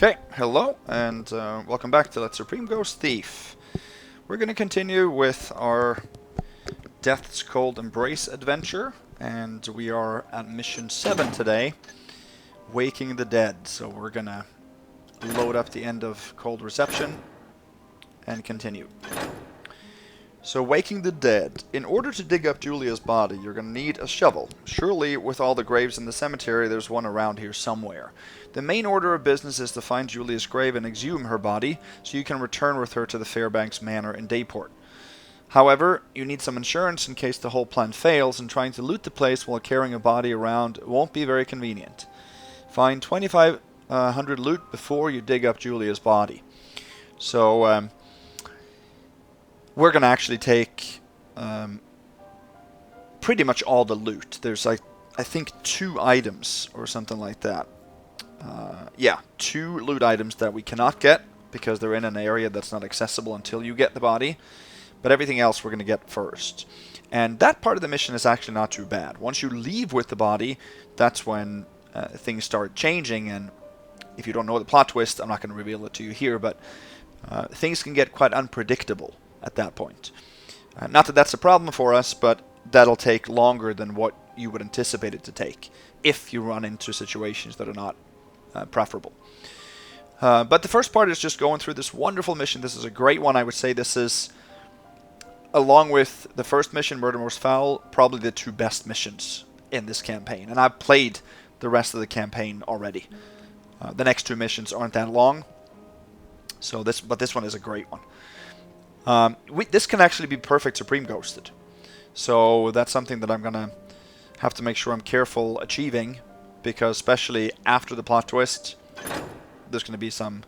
Okay, hello, and welcome back to Let's Supreme Ghost Thief. We're going to continue with our Death's Cold Embrace adventure, and we are at mission 7 today, Waking the Dead. So we're going to load up the end of Cold Reception and continue. So, Waking the Dead. In order to dig up Julia's body, you're going to need a shovel. Surely, with all the graves in the cemetery, there's one around here somewhere. The main order of business is to find Julia's grave and exhume her body, so you can return with her to the Fairbanks Manor in Dayport. However, you need some insurance in case the whole plan fails, and trying to loot the place while carrying a body around won't be very convenient. Find 2,500 loot before you dig up Julia's body. So, we're going to actually take pretty much all the loot. There's like, I think 2 items or something like that. Yeah, 2 loot items that we cannot get because they're in an area that's not accessible until you get the body. But everything else we're going to get first. And that part of the mission is actually not too bad. Once you leave with the body, that's when things start changing. And if you don't know the plot twist, I'm not going to reveal it to you here, but things can get quite unpredictable at that point. Not that that's a problem for us, but that'll take longer than what you would anticipate it to take if you run into situations that are not preferable. But the first part is just going through this wonderful mission. This is a great one. I would say this is, along with the first mission, Murder Most Foul, probably the 2 best missions in this campaign. And I've played the rest of the campaign already. The next 2 missions aren't that long, but this one is a great one. This can actually be perfect Supreme Ghosted. So that's something that I'm going to have to make sure I'm careful achieving, because especially after the plot twist, there's going to be some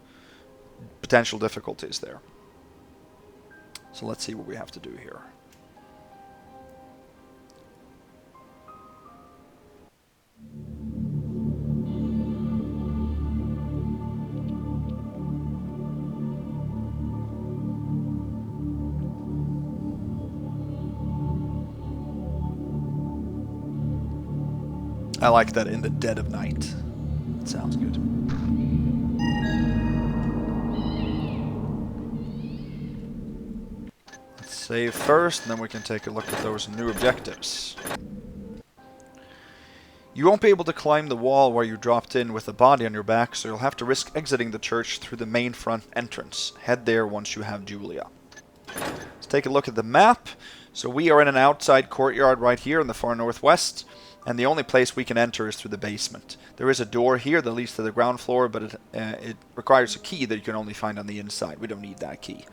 potential difficulties there. So let's see what we have to do here. I like that, in the dead of night. That sounds good. Let's save first, and then we can take a look at those new objectives. You won't be able to climb the wall where you dropped in with a body on your back, so you'll have to risk exiting the church through the main front entrance. Head there once you have Julia. Let's take a look at the map. So we are in an outside courtyard right here in the far northwest. And the only place we can enter is through the basement. There is a door here that leads to the ground floor, but it requires a key that you can only find on the inside. We don't need that key.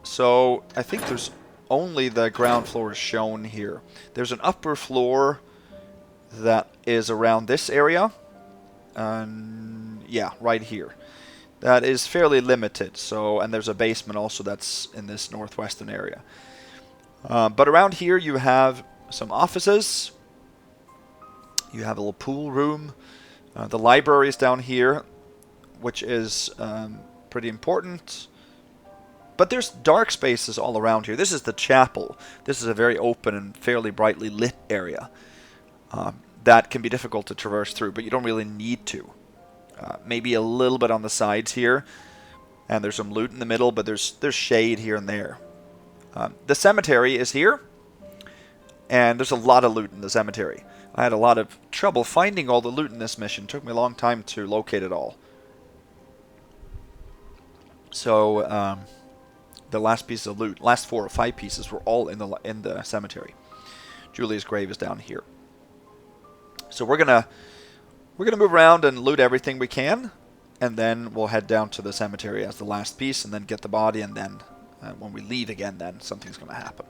So I think there's only the ground floor is shown here. There's an upper floor that is around this area. Yeah, right here. That is fairly limited. And there's a basement also that's in this northwestern area. But around here you have some offices. You have a little pool room. The library is down here, which is pretty important. But there's dark spaces all around here. This is the chapel. This is a very open and fairly brightly lit area. That can be difficult to traverse through, but you don't really need to. Maybe a little bit on the sides here. And there's some loot in the middle, but there's shade here and there. The cemetery is here. And there's a lot of loot in the cemetery. I had a lot of trouble finding all the loot in this mission. It took me a long time to locate it all. So, the last piece of loot, last 4 or 5 pieces, were all in the cemetery. Julia's grave is down here. So we're gonna move around and loot everything we can, and then we'll head down to the cemetery as the last piece, and then get the body, and then when we leave again, then something's gonna happen.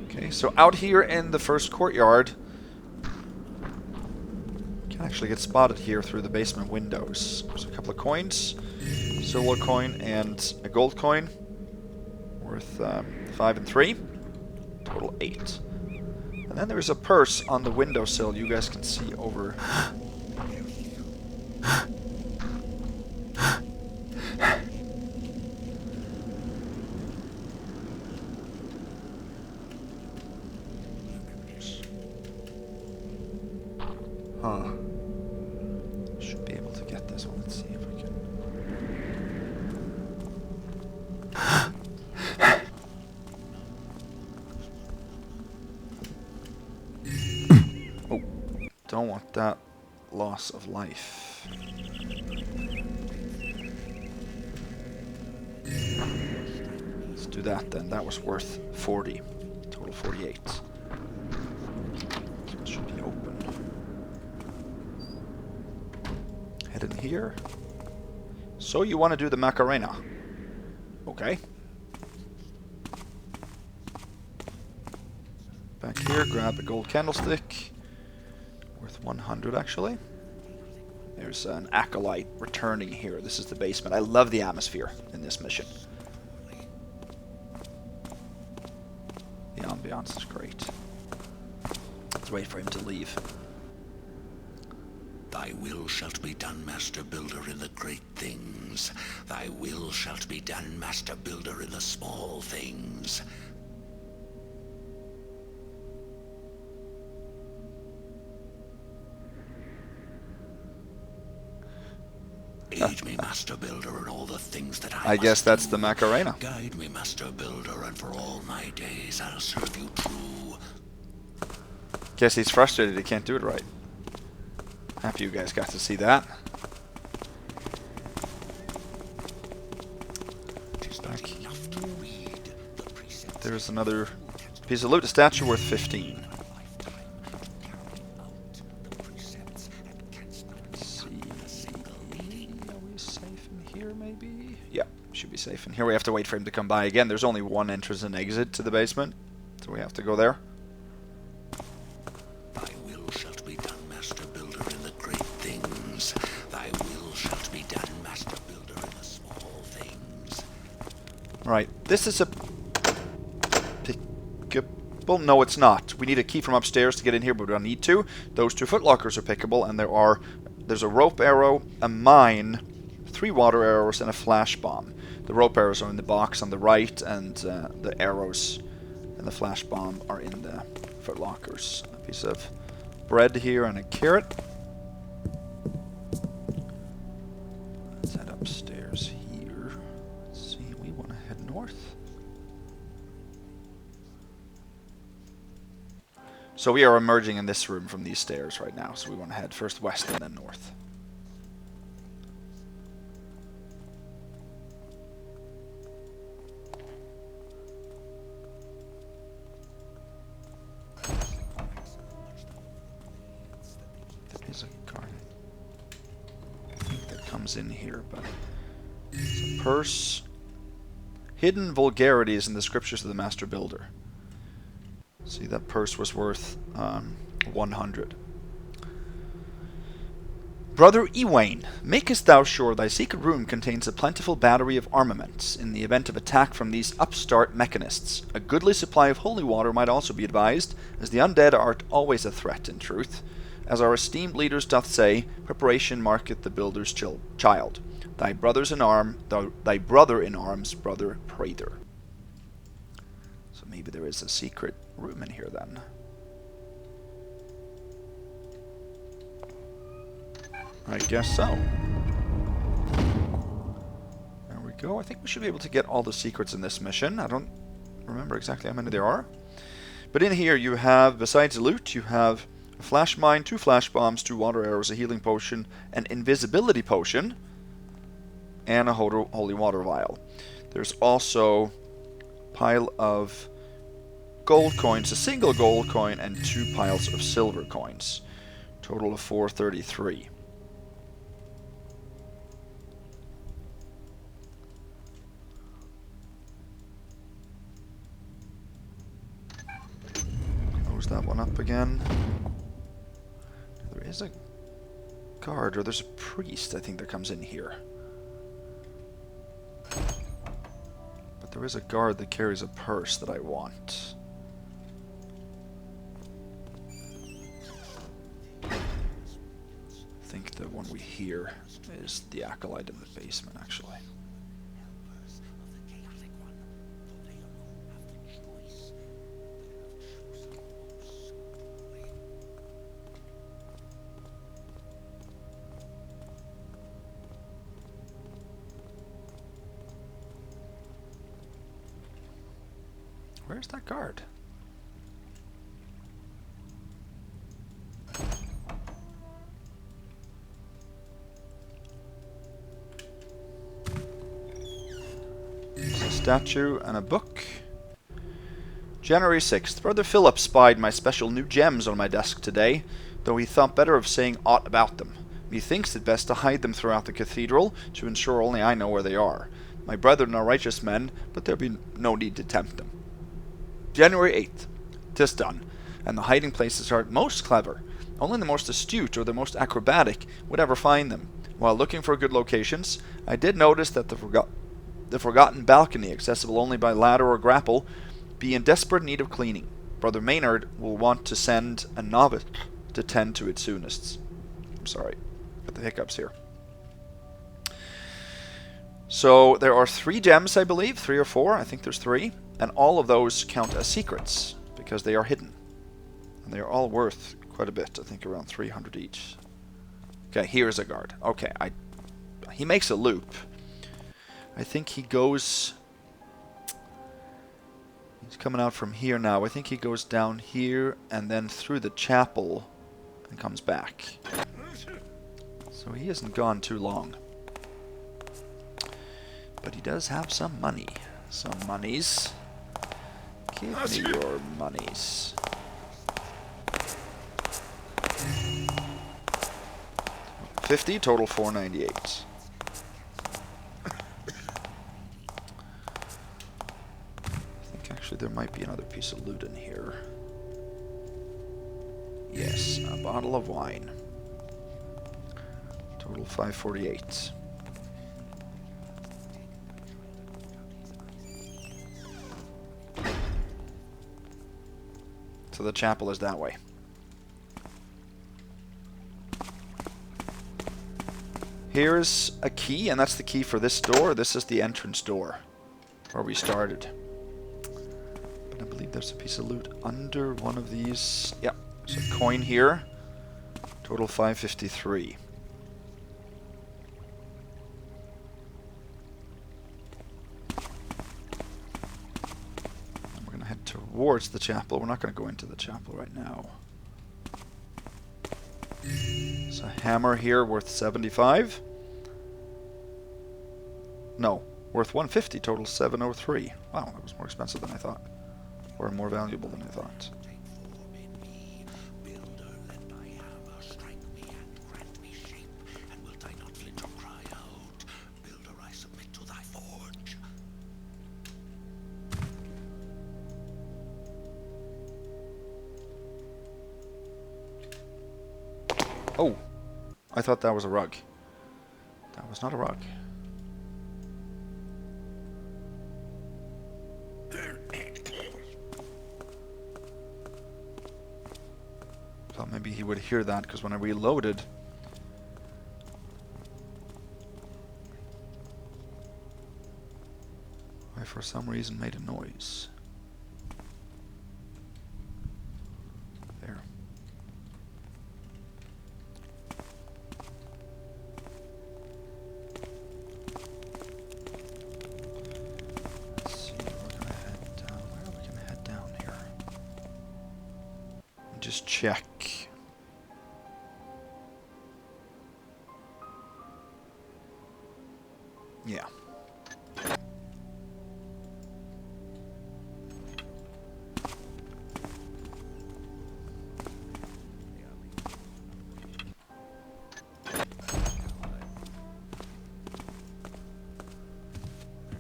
Okay, so out here in the first courtyard, you can actually get spotted here through the basement windows. There's a couple of coins, silver coin and a gold coin, worth 5 and 3, total 8. And then there's a purse on the windowsill you guys can see over. Huh. So let's see if we can... Oh, don't want that loss of life. Let's do that then. That was worth 40. Total 48. So it should be open. Head in here. So you want to do the Macarena? Okay. Back here, grab a gold candlestick. Worth 100 actually. There's an acolyte returning here. This is the basement. I love the atmosphere in this mission. The ambiance is great. Let's wait for him to leave. Thy will shalt be done, Master Builder, in the great things. Thy will shalt be done, Master Builder, in the small things. Aid me, Master Builder, in all the things that I guess must that's do. the Macarena. Guide me, Master Builder, and for all my days I'll serve you true. Guess he's frustrated he can't do it right. Happy you guys got to see that. There's another piece of loot, a statue worth 15. Should be safe. And here we have to wait for him to come by again. There's only one entrance and exit to the basement, so we have to go there. Thy will shalt be done, Master Builder, in the great things. Thy will shalt be done, Master Builder, in the small things. Right, this is a pickable. No, it's not. We need a key from upstairs to get in here, but we don't need to. Those 2 footlockers are pickable, and there's a rope arrow, a mine, 3 water arrows, and a flash bomb. The rope arrows are in the box on the right, and the arrows and the flash bomb are in the footlockers. A piece of bread here and a carrot. Let's head upstairs here. Let's see, we want to head north. So we are emerging in this room from these stairs right now, so we want to head first west and then north. In here, but it's a purse. Hidden vulgarities in the scriptures of the Master Builder. See, that purse was worth 100. Brother Edwin, makest thou sure thy secret room contains a plentiful battery of armaments in the event of attack from these upstart mechanists. A goodly supply of holy water might also be advised, as the undead art always a threat in truth. As our esteemed leaders doth say, preparation marketh the builder's child. Thy brother in arms, brother Prather. So maybe there is a secret room in here then. I guess so. There we go. I think we should be able to get all the secrets in this mission. I don't remember exactly how many there are. But in here you have, besides loot, you have a flash mine, 2 flash bombs, 2 water arrows, a healing potion, an invisibility potion, and a holy water vial. There's also a pile of gold coins, a single gold coin, and 2 piles of silver coins. Total of 433. Close that one up again. There is a guard, or there's a priest, I think, that comes in here. But there is a guard that carries a purse that I want. I think the one we hear is the acolyte in the basement, actually. Where's that guard? There's a statue and a book. January 6th. Brother Philip spied my special new gems on my desk today, though he thought better of saying aught about them. Methinks it best to hide them throughout the cathedral, to ensure only I know where they are. My brethren are righteous men, but there be no need to tempt them. January 8th. 'Tis done, and the hiding places are most clever. Only the most astute or the most acrobatic would ever find them. While looking for good locations, I did notice that the forgotten balcony, accessible only by ladder or grapple, be in desperate need of cleaning. Brother Maynard will want to send a novice to tend to it soonest. I'm sorry, got the hiccups here. So there are 3 gems, I believe, 3 or 4. I think there's 3, and all of those count as secrets because they are hidden, and they are all worth quite a bit. I think around 300 each. Okay, here's a guard. Okay, he makes a loop. I think he goes. He's coming out from here now. I think he goes down here and then through the chapel and comes back. So he hasn't gone too long. But he does have some money. Some monies. Give me your monies. $50, total $498. Actually, there might be another piece of loot in here. Yes, a bottle of wine. Total $548. So the chapel is that way. Here's a key, and that's the key for this door. This is the entrance door where we started. I believe there's a piece of loot under one of these. Yeah, there's a coin here. Total 553. And we're going to head towards the chapel. We're not going to go into the chapel right now. There's a hammer here worth 75. No, worth 150. Total 703. Wow, that was more expensive than I thought. Or more valuable than I thought. Oh, I thought that was a rug. That was not a rug. Thought maybe he would hear that, because when I reloaded, I for some reason made a noise. There. Let's see, we're gonna head down. Where are we gonna head down here? Just check. Yeah.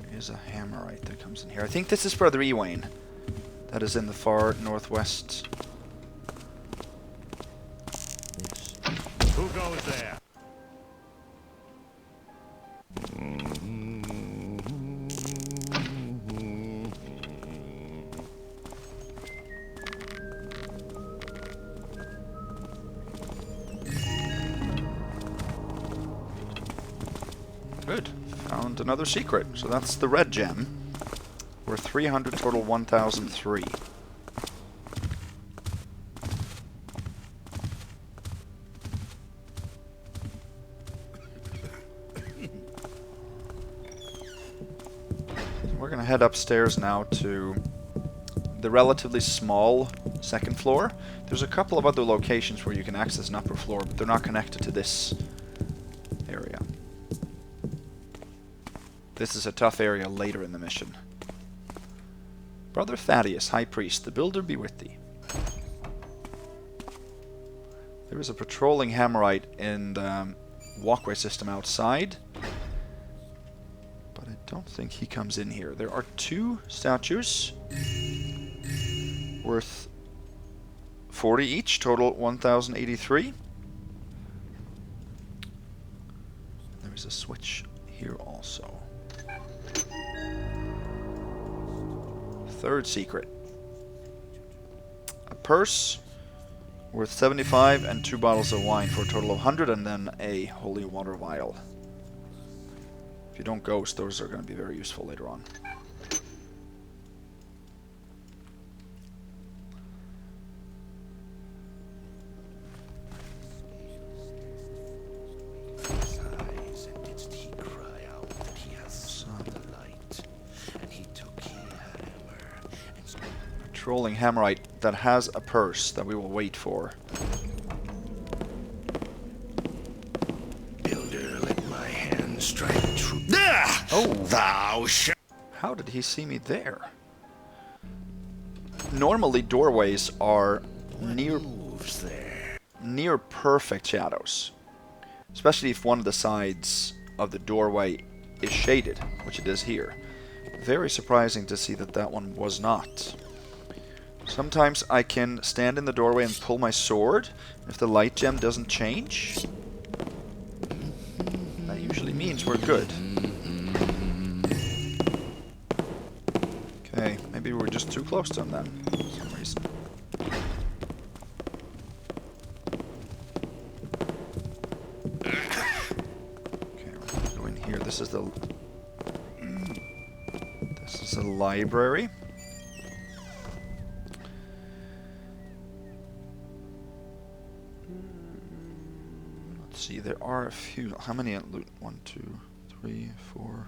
There is a hammerite that comes in here. I think this is Brother Edwin. That is in the far northwest. Yes. Who goes there? Good. Found another secret. So that's the red gem. We're 300 total, 1003. We're going to head upstairs now to the relatively small second floor. There's a couple of other locations where you can access an upper floor, but they're not connected to this area. This is a tough area later in the mission. Brother Thaddeus, High Priest, the Builder be with thee. There is a patrolling Hammerite in the walkway system outside, but I don't think he comes in here. There are 2 statues worth 40 each, total 1,083. There is a switch here also. Third secret. A purse worth 75 and 2 bottles of wine for a total of 100, and then a holy water vial. If you don't ghost, those are going to be very useful later on. Patrolling Hammerite that has a purse that we will wait for. Builder, let my hand strike true. Oh! Thou shalt. How did he see me there? Normally doorways are near perfect shadows. Especially if one of the sides of the doorway is shaded, which it is here. Very surprising to see that that one was not. Sometimes I can stand in the doorway and pull my sword. If the light gem doesn't change, that usually means we're good. Okay, maybe we're just too close to him then, for some reason. Okay, we're gonna go in here. This is the library. See, there are a few. How many at loot? 1, 2, 3, 4.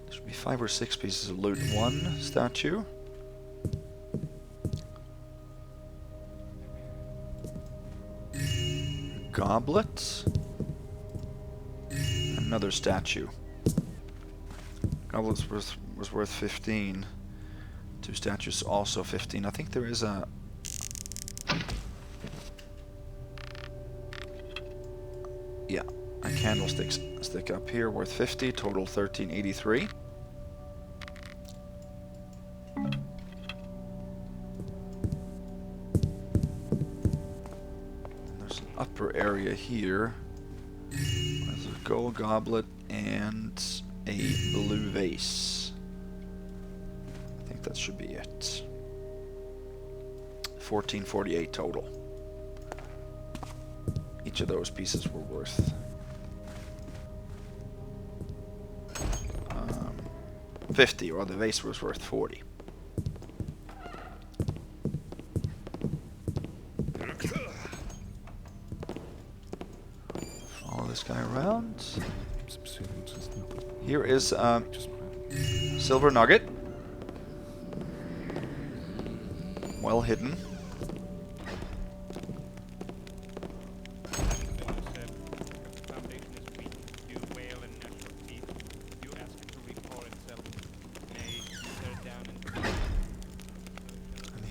There should be 5 or 6 pieces of loot. 1 statue. Goblet. Another statue. Goblet was worth 15. 2 statues also 15. I think there is a candlestick stick up here worth 50, total 1383. There's an upper area here. There's a gold goblet and a blue vase. I think that should be it. 1448 total. Each of those pieces were worth 50, or the vase was worth 40. Follow this guy around. Here is silver nugget. Well hidden.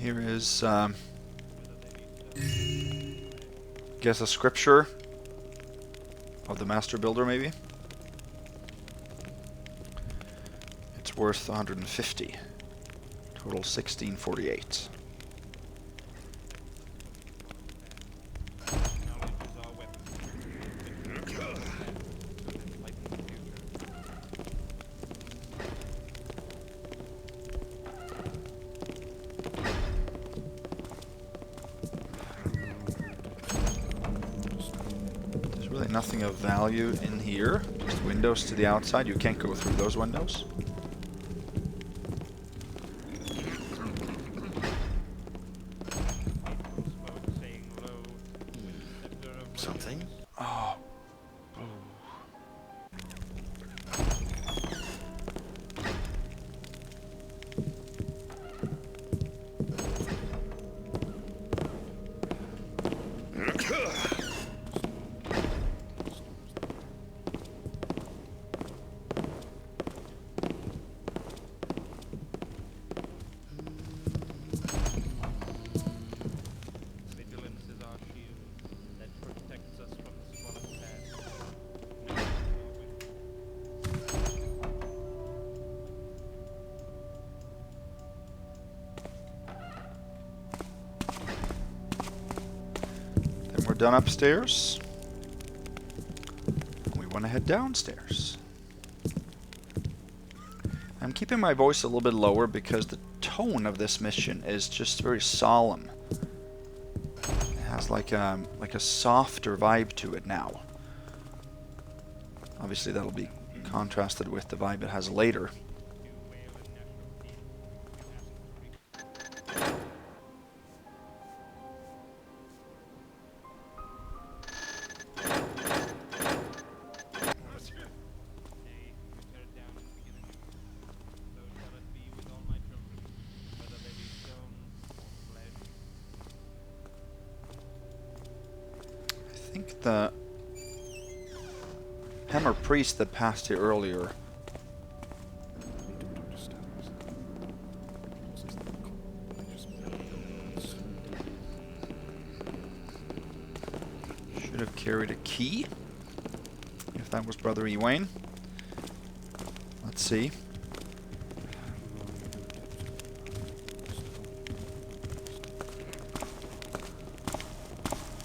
Here is, guess a scripture of the Master Builder, maybe? It's worth 150. Total 1648. Nothing of value in here. Just windows to the outside. You can't go through those windows. Something? Oh. done upstairs. We want to head downstairs. I'm keeping my voice a little bit lower because the tone of this mission is just very solemn. It has like a softer vibe to it now. Obviously that'll be contrasted with the vibe it has later. I think the Hammer Priest that passed here earlier should have carried a key, if that was Brother Edwin. Let's see.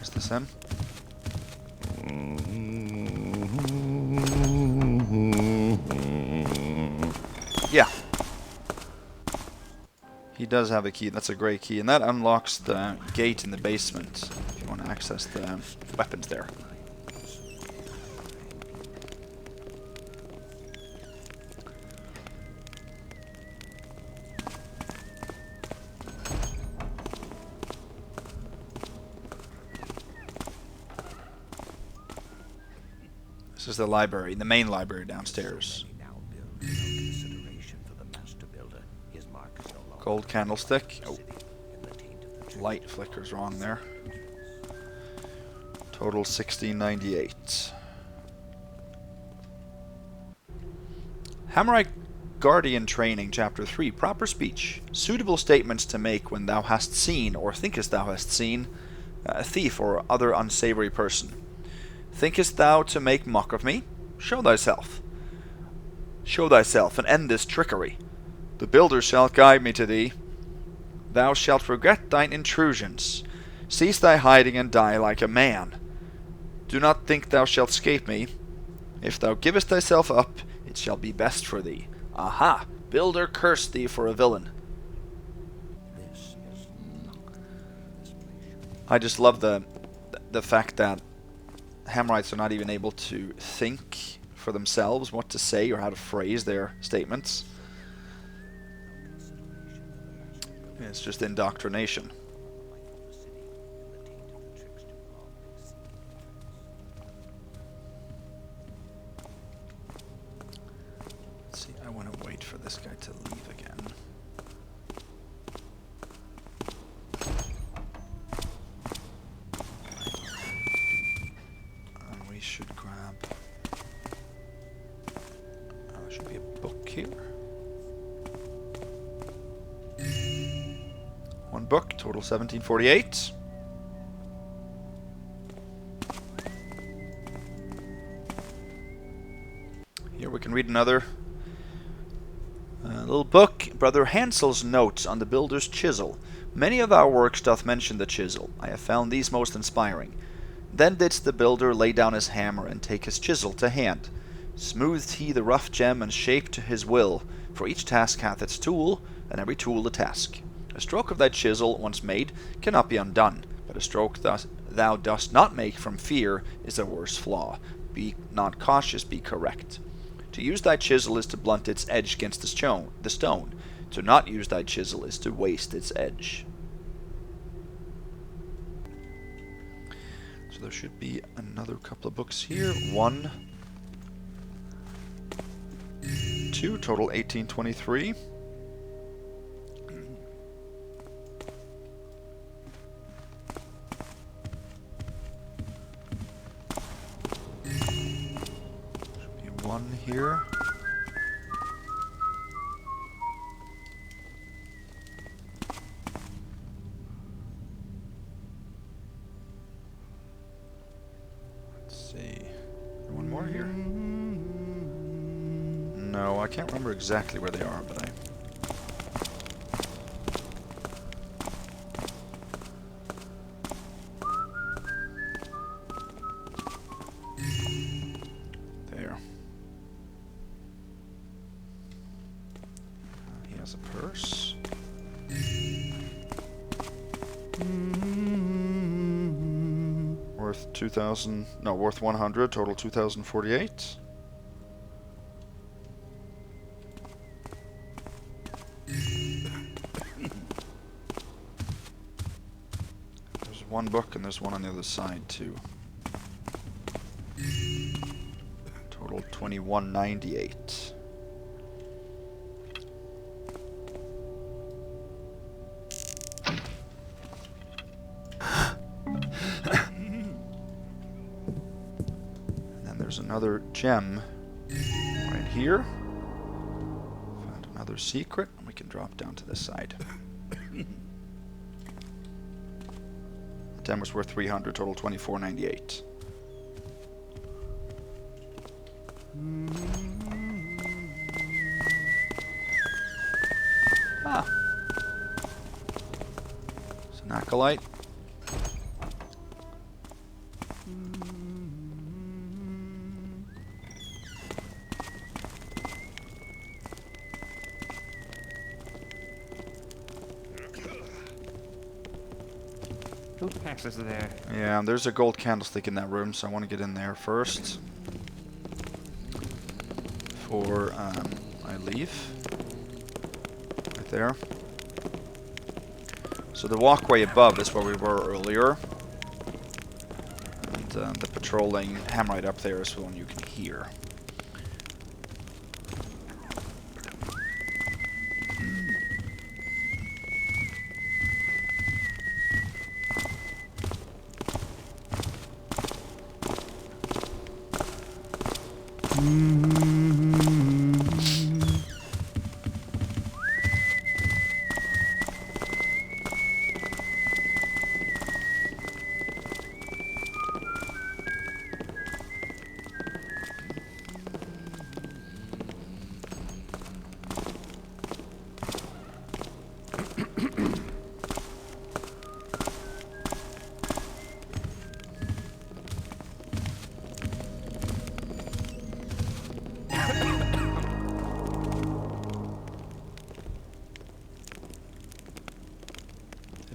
Is this him? Yeah. He does have a key. That's a great key. And that unlocks the gate in the basement if you want to access the weapons there. This is the library, the main library downstairs. Gold candlestick. Oh, light flickers wrong there. Total 1698. Hammerite Guardian Training, Chapter 3. Proper speech. Suitable statements to make when thou hast seen, or thinkest thou hast seen, a thief or other unsavory person. Thinkest thou to make mock of me? Show thyself. Show thyself, and end this trickery. The builder shall guide me to thee. Thou shalt regret thine intrusions. Cease thy hiding and die like a man. Do not think thou shalt escape me. If thou givest thyself up, it shall be best for thee. Aha! Builder cursed thee for a villain. I just love the fact that Hammerites are not even able to think for themselves what to say or how to phrase their statements. It's just indoctrination. Let's see, I want to wait for this guy to leave again. And we should grab... there should be a book here. One book, total 1748. Here we can read another little book. Brother Hansel's notes on the builder's chisel. Many of our works doth mention the chisel. I have found these most inspiring. Then didst the builder lay down his hammer and take his chisel to hand. Smoothed he the rough gem and shaped to his will, for each task hath its tool, and every tool a task. A stroke of thy chisel, once made, cannot be undone, but a stroke thou dost not make from fear is a worse flaw. Be not cautious, be correct. To use thy chisel is to blunt its edge against the stone. To not use thy chisel is to waste its edge. So there should be another couple of books here. 1, 2, total 1823. One here. Let's see. One more here? No, I can't remember exactly where they are, but Worth 2,000... No, worth 100. Total 2,048. There's one book and there's one on the other side too. Total 2198. There's another gem right here. Found another secret, and we can drop down to this side. The gem was worth 300, total 2498. Ah. It's an acolyte. Loot packs are there. Yeah, there's a gold candlestick in that room, so I want to get in there first. Before I leave. Right there. So the walkway above is where we were earlier. And the patrolling hammerite up there is the one you can hear.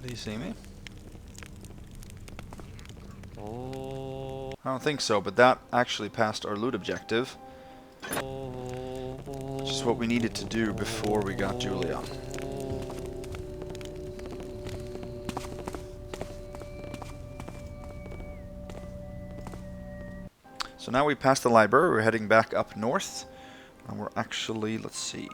Did he see me? Oh. I don't think so, but that actually passed our loot objective. Which is what we needed to do before we got Julia. So now we passed the library, we're heading back up north. And we're actually, let's see.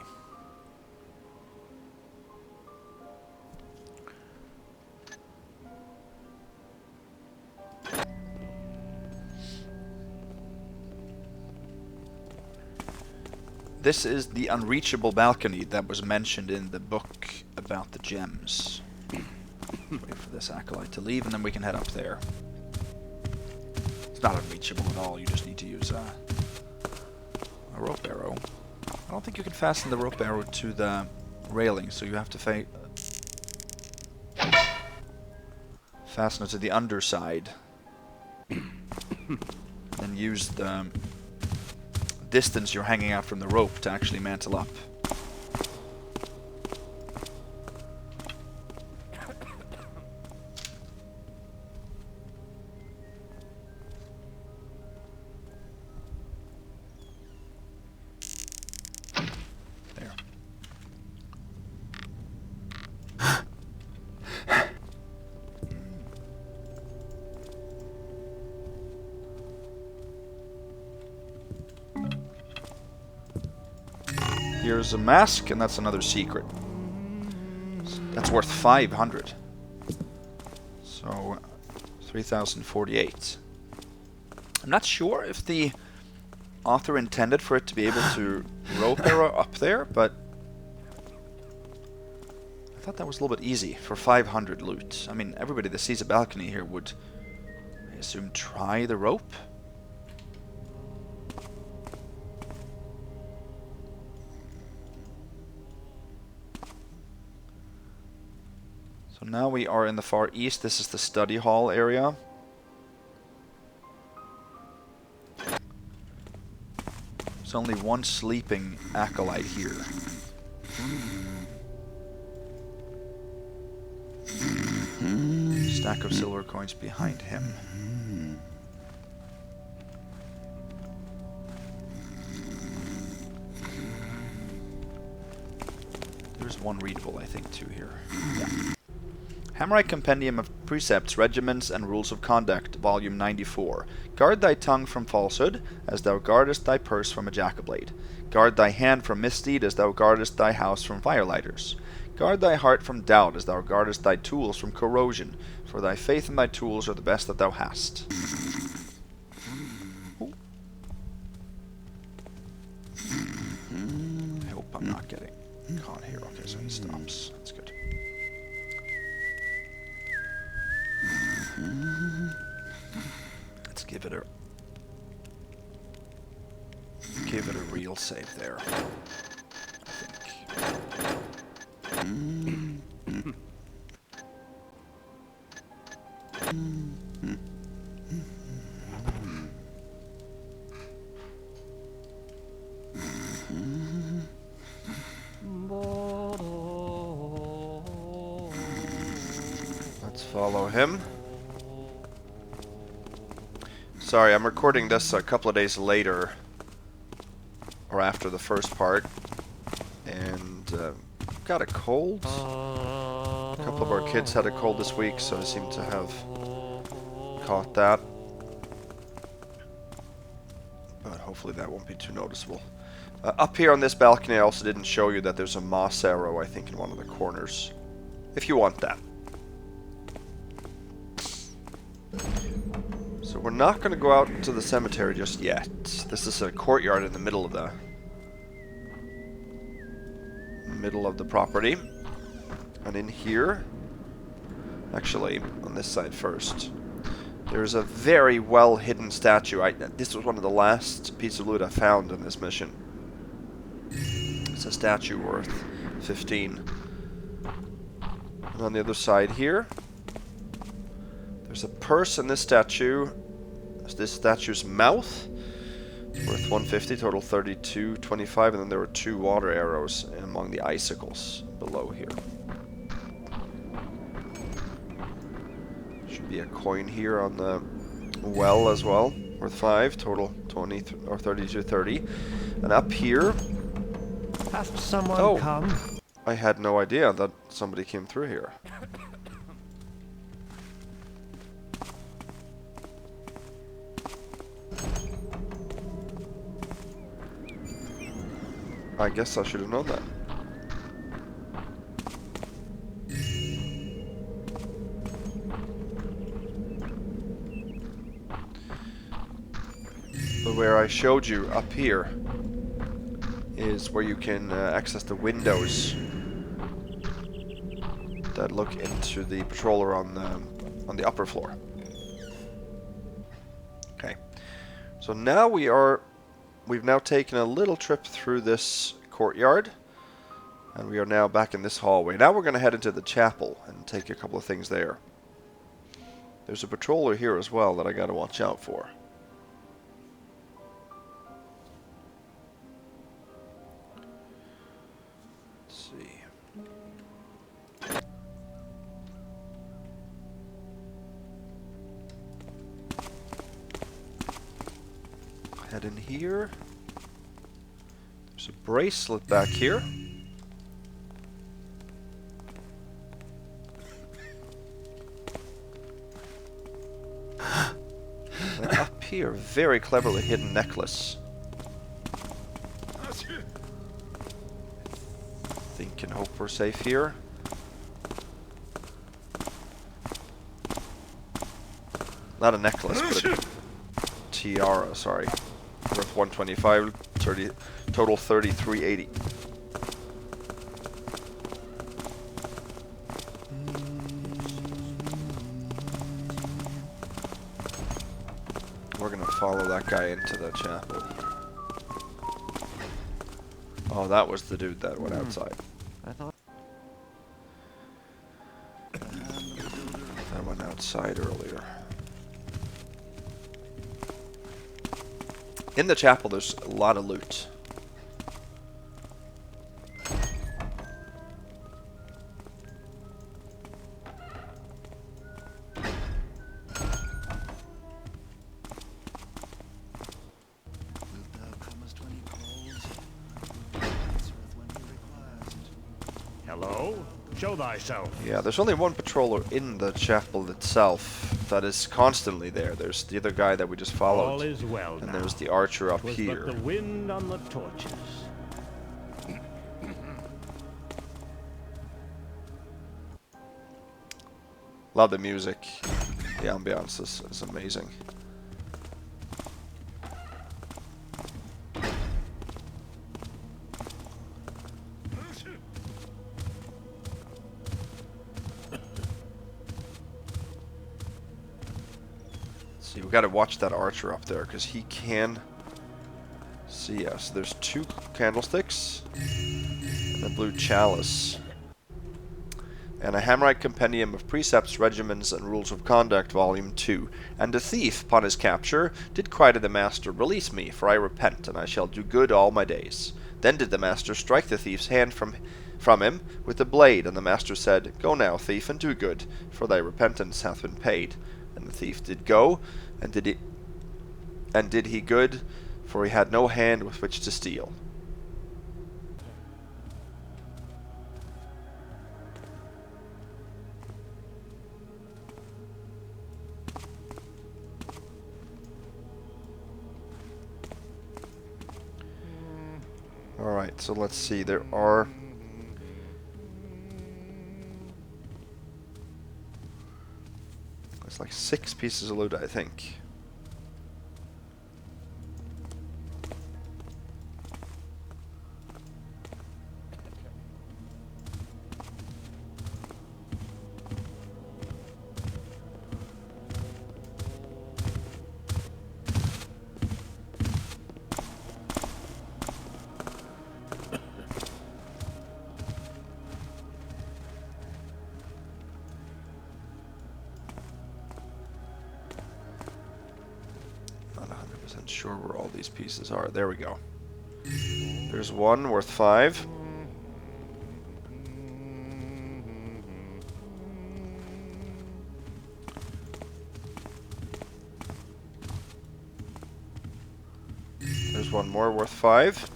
This is the unreachable balcony that was mentioned in the book about the gems. Wait for this acolyte to leave and then we can head up there. It's not unreachable at all, you just need to use a rope arrow. I don't think you can fasten the rope arrow to the railing, so you have to fasten it to the underside. Then use the distance you're hanging out from the rope to actually mantle up. There. Here's a mask, and that's another secret. That's worth 500. So, 3,048. I'm not sure if the author intended for it to be able to rope arrow up there, but I thought that was a little bit easy for 500 loot. I mean, everybody that sees a balcony here would, I assume, try the rope. So now we are in the far east. This is the study hall area. There's only one sleeping acolyte here. Stack of silver coins behind him. There's one readable, I think, too, here. Yeah. Hammerite Compendium of Precepts, Regiments, and Rules of Conduct, Volume 94. Guard thy tongue from falsehood, as thou guardest thy purse from a jackablade. Guard thy hand from misdeed, as thou guardest thy house from firelighters. Guard thy heart from doubt, as thou guardest thy tools from corrosion, for thy faith in thy tools are the best that thou hast. Ooh. I hope I'm not getting caught here. Okay, so he stops. That's good. Let's give it a real save there. I think. Let's follow him. Sorry, I'm recording this a couple of days later, or after the first part, and got a cold. A couple of our kids had a cold this week, so I seem to have caught that. But hopefully that won't be too noticeable. Up here on this balcony, I also didn't show you that there's a moss arrow, I think, in one of the corners. If you want that. So we're not going to go out to the cemetery just yet. This is a courtyard in the middle of the property. And in here, actually, on this side first, there's a very well hidden statue. This was one of the last pieces of loot I found in this mission. It's a statue worth 15. And on the other side here, there's a purse in this statue. It's this statue's mouth. It's worth 150, total 32.25, and then there were 2 water arrows among the icicles below here. Should be a coin here on the well as well, worth 5, total 20 or 32.30. And up here, Has someone come? I had no idea that somebody came through here. I guess I should have known that. But where I showed you up here is where you can access the windows that look into the patroller on the upper floor. Okay, so now we've now taken a little trip through this courtyard, and we are now back in this hallway. Now we're going to head into the chapel and take a couple of things there. There's a patroller here as well that I got to watch out for. Let's see. Head in here. There's a bracelet back here. And up here, very cleverly hidden necklace. Think and hope we're safe here. Not a necklace, but a tiara, sorry. Worth 125, total 33.80. We're gonna follow that guy into the chapel. Oh, that was the dude that went outside. I thought. That went outside earlier. In the chapel, there's a lot of loot. Show thyself. Yeah, there's only one patroller in the chapel itself that is constantly there. There's the other guy that we just followed. All is well and now. there's the archer up 'Twas here. but the wind on the torches. Love the music. The ambiance is amazing. See, we gotta watch that archer up there, because he can see us. There's 2 candlesticks, and a blue chalice. And a Hammerite Compendium of Precepts, Regimens, and Rules of Conduct, Volume 2. And the thief, upon his capture, did cry to the master, Release me, for I repent, and I shall do good all my days. Then did the master strike the thief's hand from him with the blade, and the master said, Go now, thief, and do good, for thy repentance hath been paid. And the thief did go, and did he good, for he had no hand with which to steal. Alright, so let's see, there are... There's like 6 pieces of loot, I think. Sure where all these pieces are. There we go. There's one worth 5. There's one more worth 5.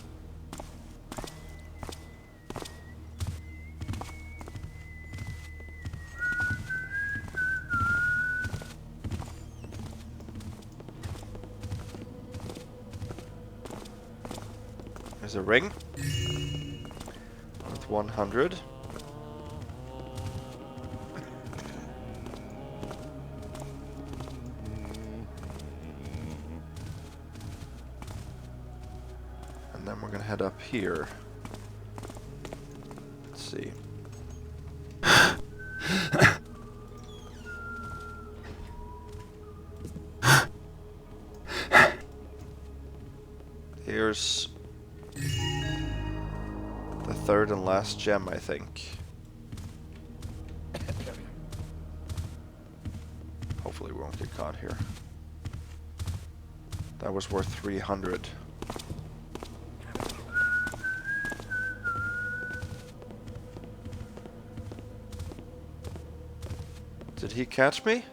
There's a ring with 100. And then we're gonna head up here. Let's see. Here's the 3rd and last gem, I think. Hopefully we won't get caught here. That was worth 300. Did he catch me?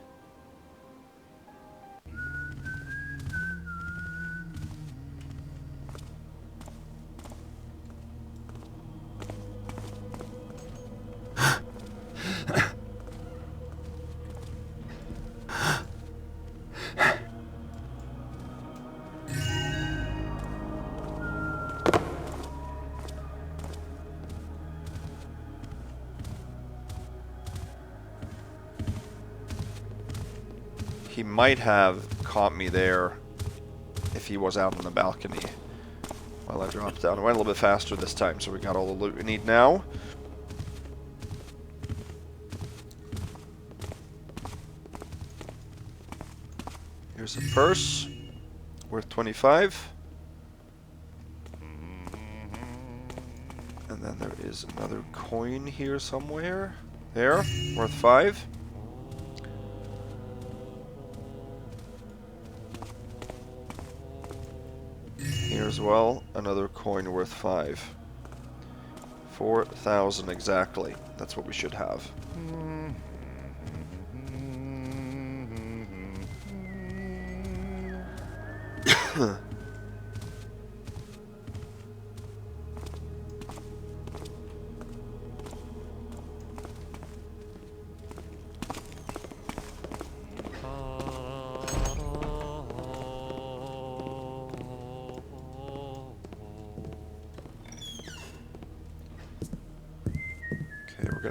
He might have caught me there if he was out on the balcony while I dropped down. I went a little bit faster this time, so we got all the loot we need now. Here's a purse worth 25. And then there is another coin here somewhere. There, worth 5. Here as well, another coin worth 5. 4,000 exactly. That's what we should have.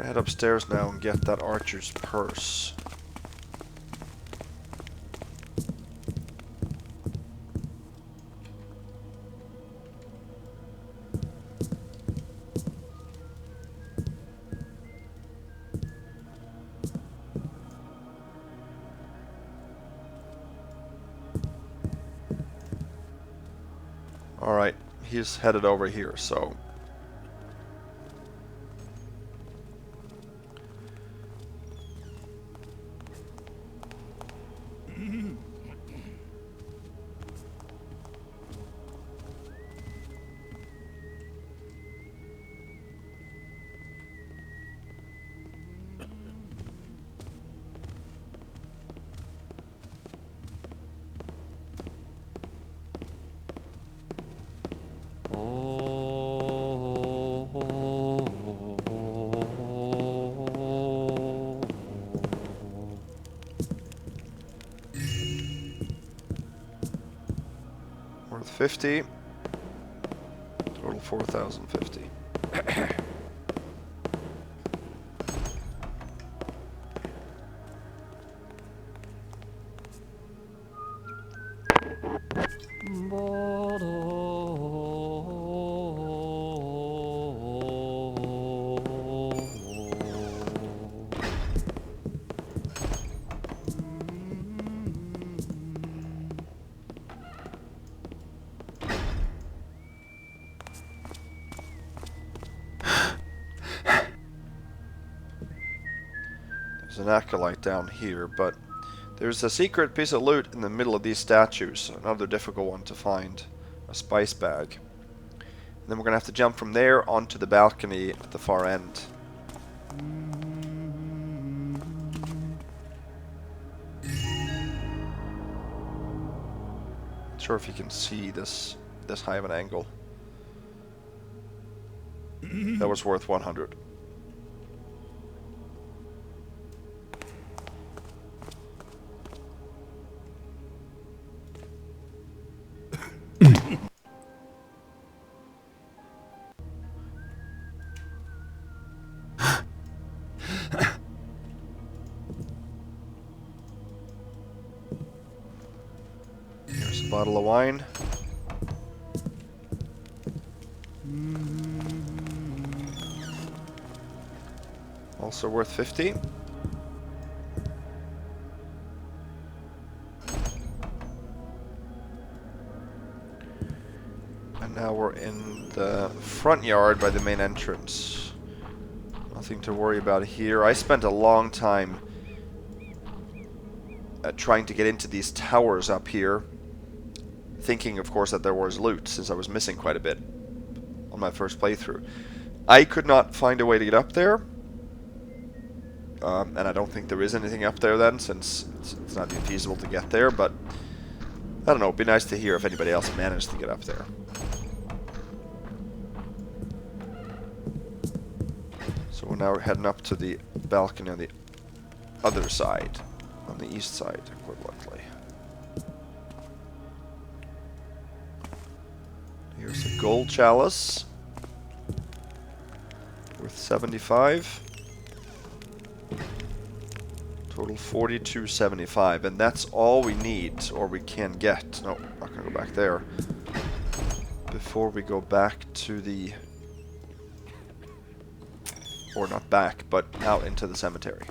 head upstairs now and get that archer's purse. Alright, he's headed over here, so... Worth 50. Total 4,050. There's an acolyte down here, but there's a secret piece of loot in the middle of these statues. Another difficult one to find. A spice bag. And then we're going to have to jump from there onto the balcony at the far end. Not sure if you can see this high of an angle. That was worth 100. Here's a bottle of wine. Also worth 50. And now we're in the front yard by the main entrance. Nothing to worry about here. I spent a long time trying to get into these towers up here, thinking of course that there was loot, since I was missing quite a bit on my first playthrough. I could not find a way to get up there, and I don't think there is anything up there then, since it's not even feasible to get there, but I don't know, it'd be nice to hear if anybody else managed to get up there. So we're now heading up to the balcony on the other side, on the east side equivalently. Here's a gold chalice worth 75. Total 42.75, and that's all we need, or we can get. No, not gonna go back there. Before we go back to the, or not back, but out into the cemetery.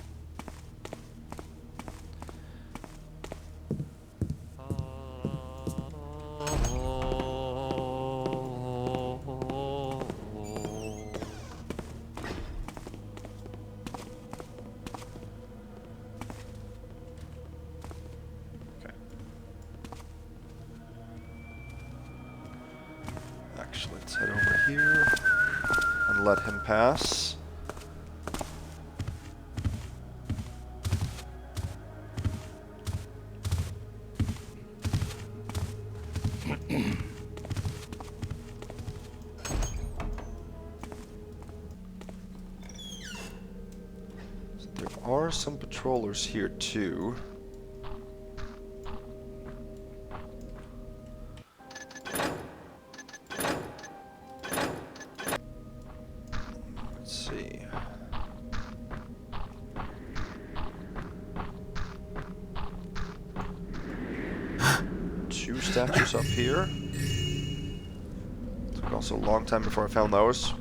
Actually, let's head over here and let him pass. So there are some patrollers here too. 2 statues up here. Took also a long time before I found those.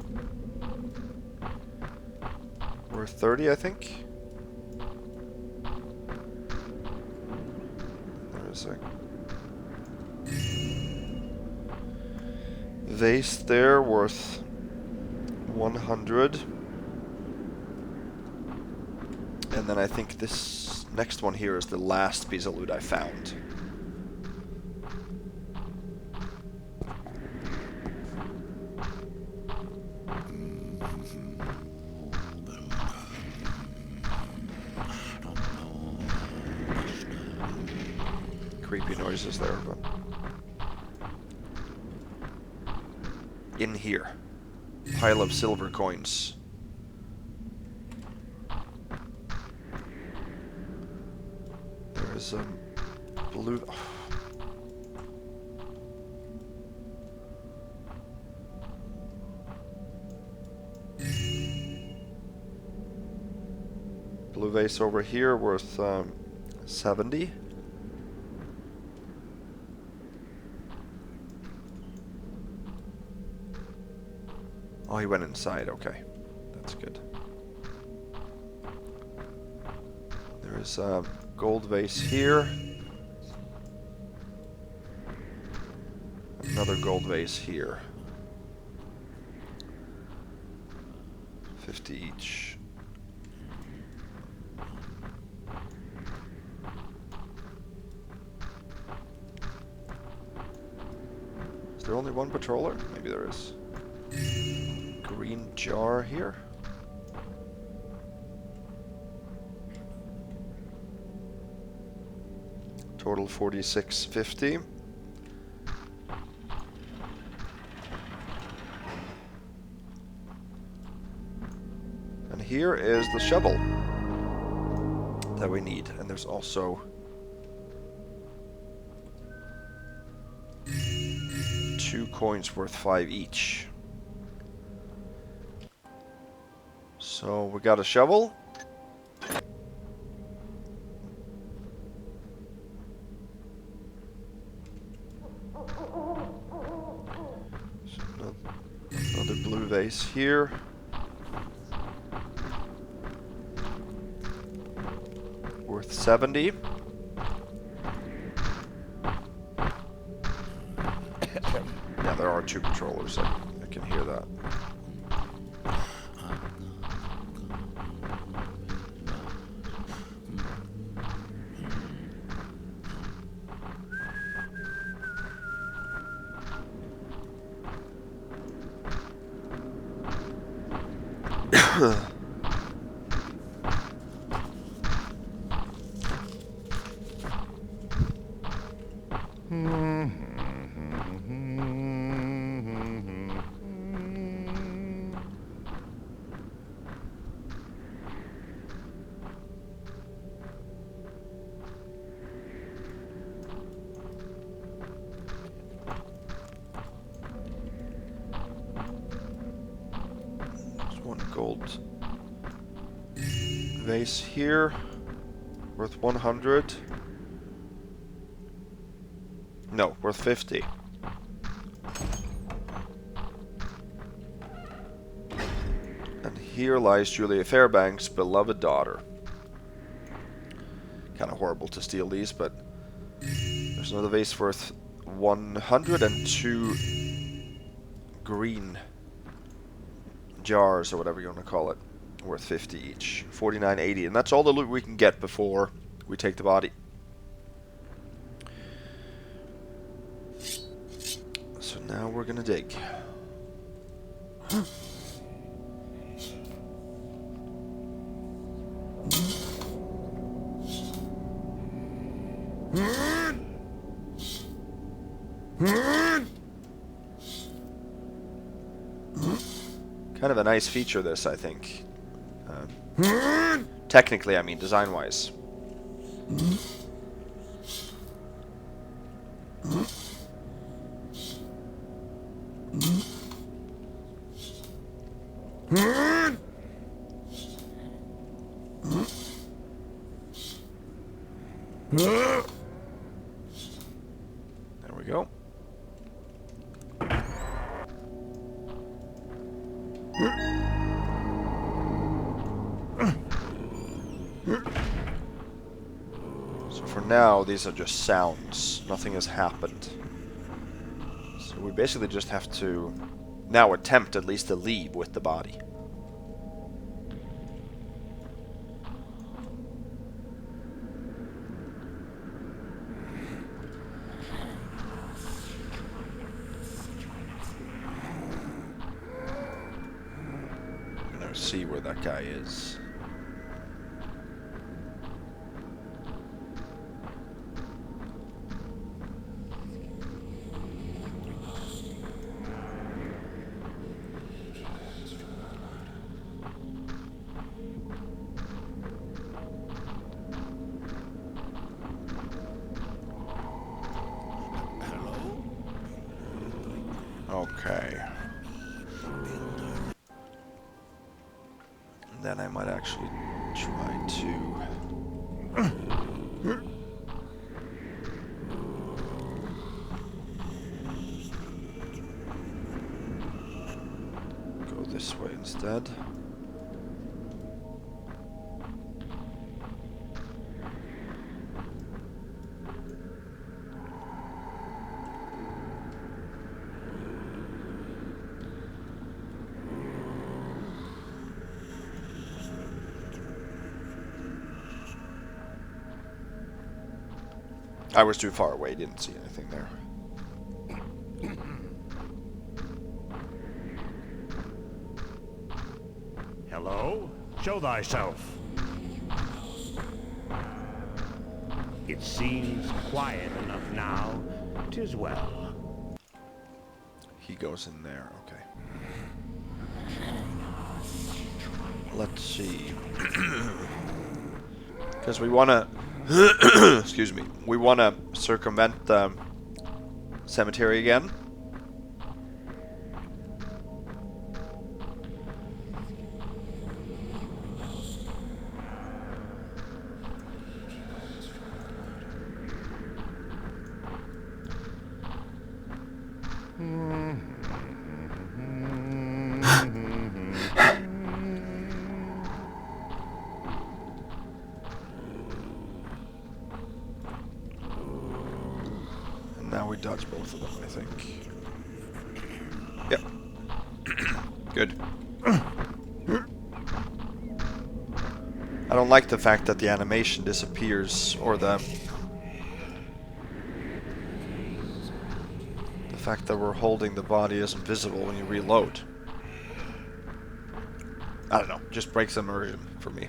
We're 30, I think. There's a vase there worth 100. And then I think this next one here is the last piece of loot I found. Creepy noises there, but in here, pile of silver coins. There's a blue. Blue vase over here worth 70. Oh, he went inside. Okay, that's good. There's a gold vase here. Another gold vase here. 50 each. Is there only one patroller? Maybe there is. Green jar here. Total 46.50. And here is the shovel that we need. And there's also 2 coins worth 5 each. So we got a shovel. Another blue vase here. Worth 70. Yeah, there are 2 patrollers. I can hear that. Gold vase here, worth 100. No, worth 50. And here lies Julia Fairbanks' beloved daughter. Kind of horrible to steal these, but there's another vase worth 102 green jars, or whatever you want to call it, worth 50 each. 49.80, and that's all the loot we can get before we take the body. So now we're gonna dig. Kind of a nice feature, this, I think. Technically, I mean, design-wise. for now, these are just sounds. Nothing has happened. So we basically just have to now attempt at least to leave with the body. I'm gonna see where that guy is. Okay. Then I might actually try to... go this way instead. I was too far away, didn't see anything there. Hello? Show thyself. It seems quiet enough now. 'Tis well. He goes in there, okay. Let's see. Because we want to... excuse me. We want to circumvent the cemetery again. Now we dodge both of them, I think. Yep. Good. I don't like the fact that the animation disappears, or the fact that we're holding the body isn't visible when you reload. I don't know, just breaks immersion for me.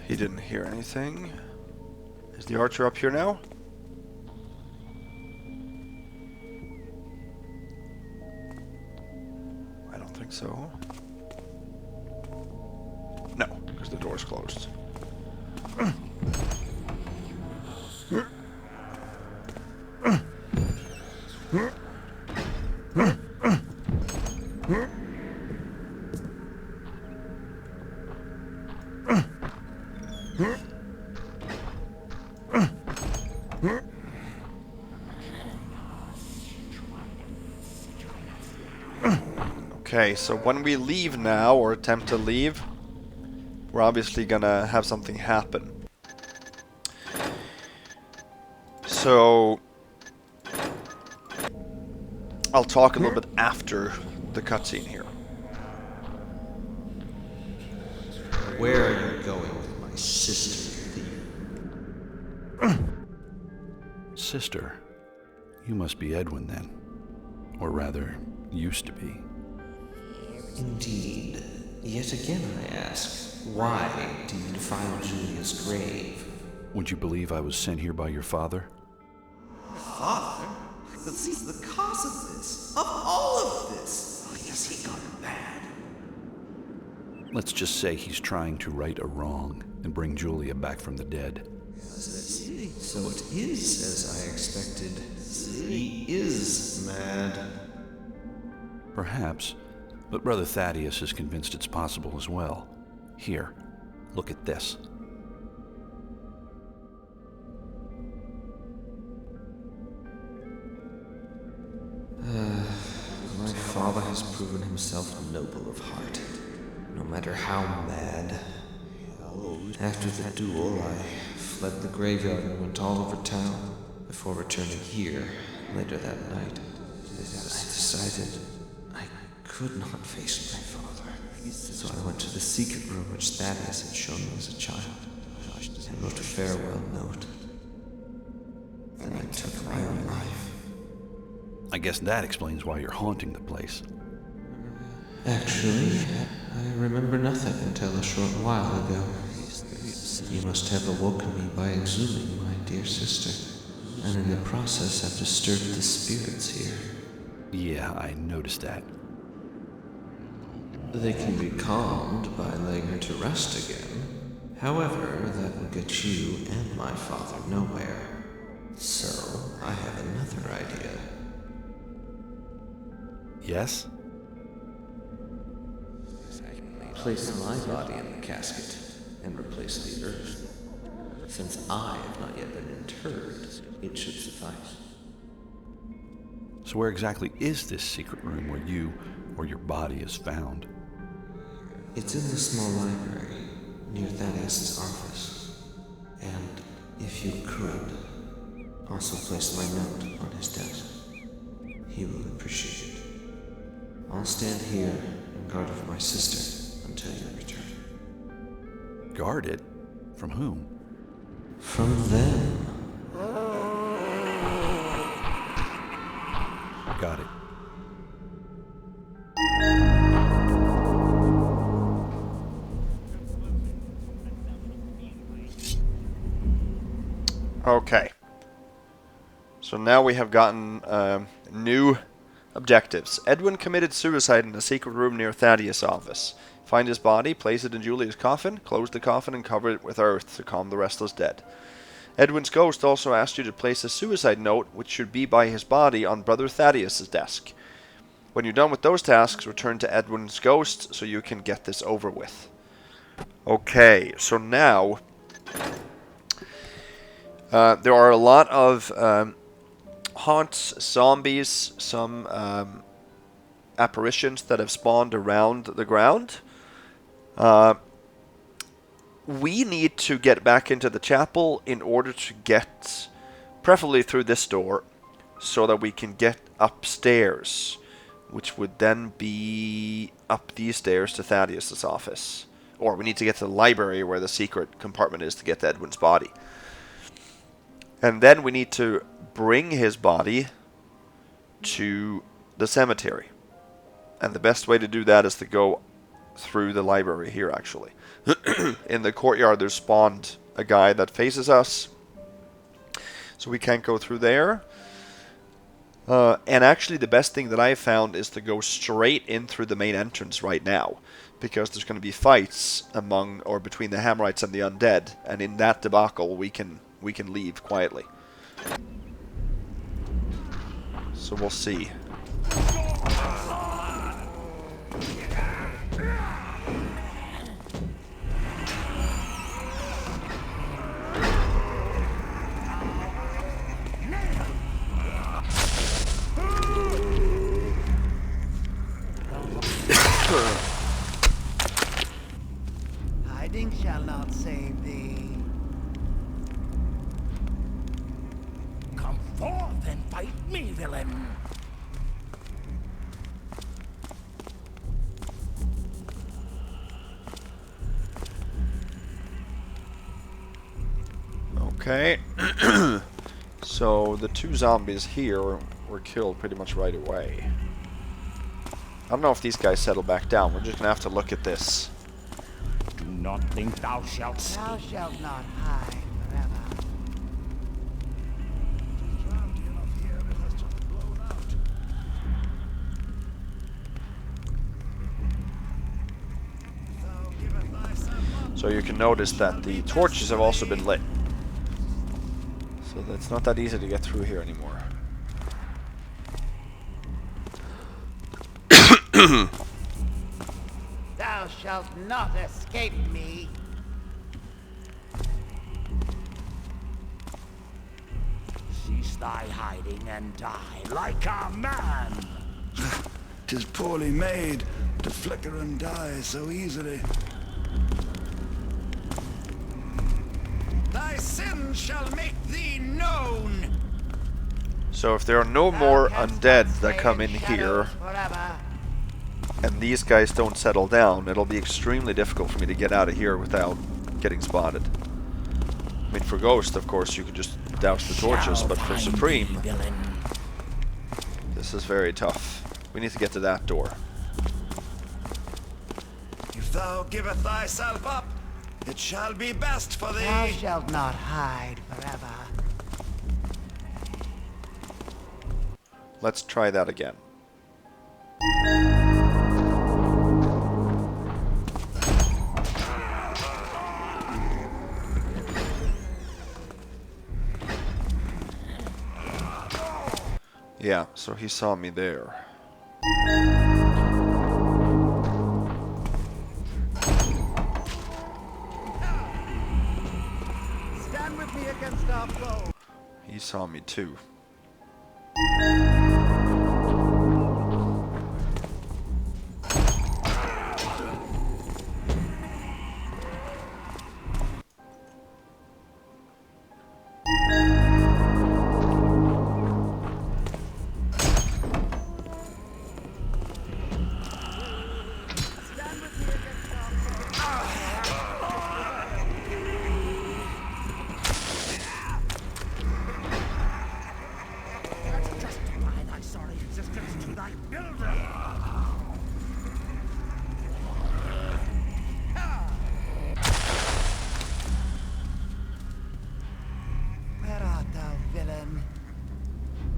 He didn't hear anything. Is the archer up here now? I don't think so. No, because the door's closed. Okay, so when we leave now, or attempt to leave, we're obviously gonna have something happen. So I'll talk a little bit after the cutscene here. Where are you going with my sister, thief? Sister? You must be Edwin then. Or rather, used to be. Indeed. Yet again I ask, why do you defile Julia's grave? Would you believe I was sent here by your father? Father? But he's the cause of this. Of all of this. Has he gone mad? Let's just say he's trying to right a wrong and bring Julia back from the dead. So it is as I expected. He is mad. Perhaps, but Brother Thaddeus is convinced it's possible as well. Here, look at this. My father has proven himself noble of heart, no matter how mad. After the duel, I fled the graveyard and went all over town before returning here later that night. I decided I could not face my father, so I went to the secret room which Thaddeus had shown me as a child and wrote a farewell note. Then I took my own life. I guess that explains why you're haunting the place. Actually, I remember nothing until a short while ago. You must have awoken me by exhuming my dear sister, and in the process have disturbed the spirits here. Yeah, I noticed that. They can be calmed by laying her to rest again. However, that will get you and my father nowhere. So, I have another idea. Yes? Place my body in the casket and replace the earth. Since I have not yet been interred, it should suffice. So where exactly is this secret room where you or your body is found? It's in the small library near Thaddeus' office. And if you could, also place my note on his desk. He will appreciate it. I'll stand here in guard of my sister until you return. Guard it? From whom? From them. Got it. Okay. So now we have gotten new objectives. Edwin committed suicide in a secret room near Thaddeus' office. Find his body, place it in Julia's coffin, close the coffin and cover it with earth to calm the restless dead. Edwin's ghost also asked you to place a suicide note, which should be by his body, on Brother Thaddeus' desk. When you're done with those tasks, return to Edwin's ghost so you can get this over with. Okay, so now there are a lot of haunts, zombies, some apparitions that have spawned around the ground. We need to get back into the chapel in order to get, preferably through this door, so that we can get upstairs, which would then be up these stairs to Thaddeus' office. Or we need to get to the library where the secret compartment is to get to Edwin's body. And then we need to bring his body to the cemetery. And the best way to do that is to go through the library here, actually. In the courtyard, there's spawned a guy that faces us. So we can't go through there. And actually, the best thing that I found is to go straight in through the main entrance right now. Because there's going to be fights among, or between the Hammerites and the undead. And in that debacle, we can leave quietly. So we'll see. Hiding shall not save thee. Come forth and fight me, villain. Okay. So the two zombies here were killed pretty much right away. don't know if these guys settle back down. We're just gonna have to look at this. Do not think thou shalt Thou escape. shalt not hide forever. So you can notice that the torches have also been lit. So it's not that easy to get through here anymore. Thou shalt not escape me. Cease thy hiding and die like a man. 'Tis poorly made to flicker and die so easily. Thy sins shall make thee known. So if there are no more undead that come in here, Forever. and these guys don't settle down, it'll be extremely difficult for me to get out of here without getting spotted. I mean, for Ghost, of course, you could just douse the torches, but for Supreme, this is very tough. We need to get to that door. If thou giveth thyself up, it shall be best for Thou thee. shalt not hide forever. Let's try that again. Yeah, so he saw me there. Stand with me against our foe. He saw me too. Justify thy sorry existence to thy builder. Where art thou, villain?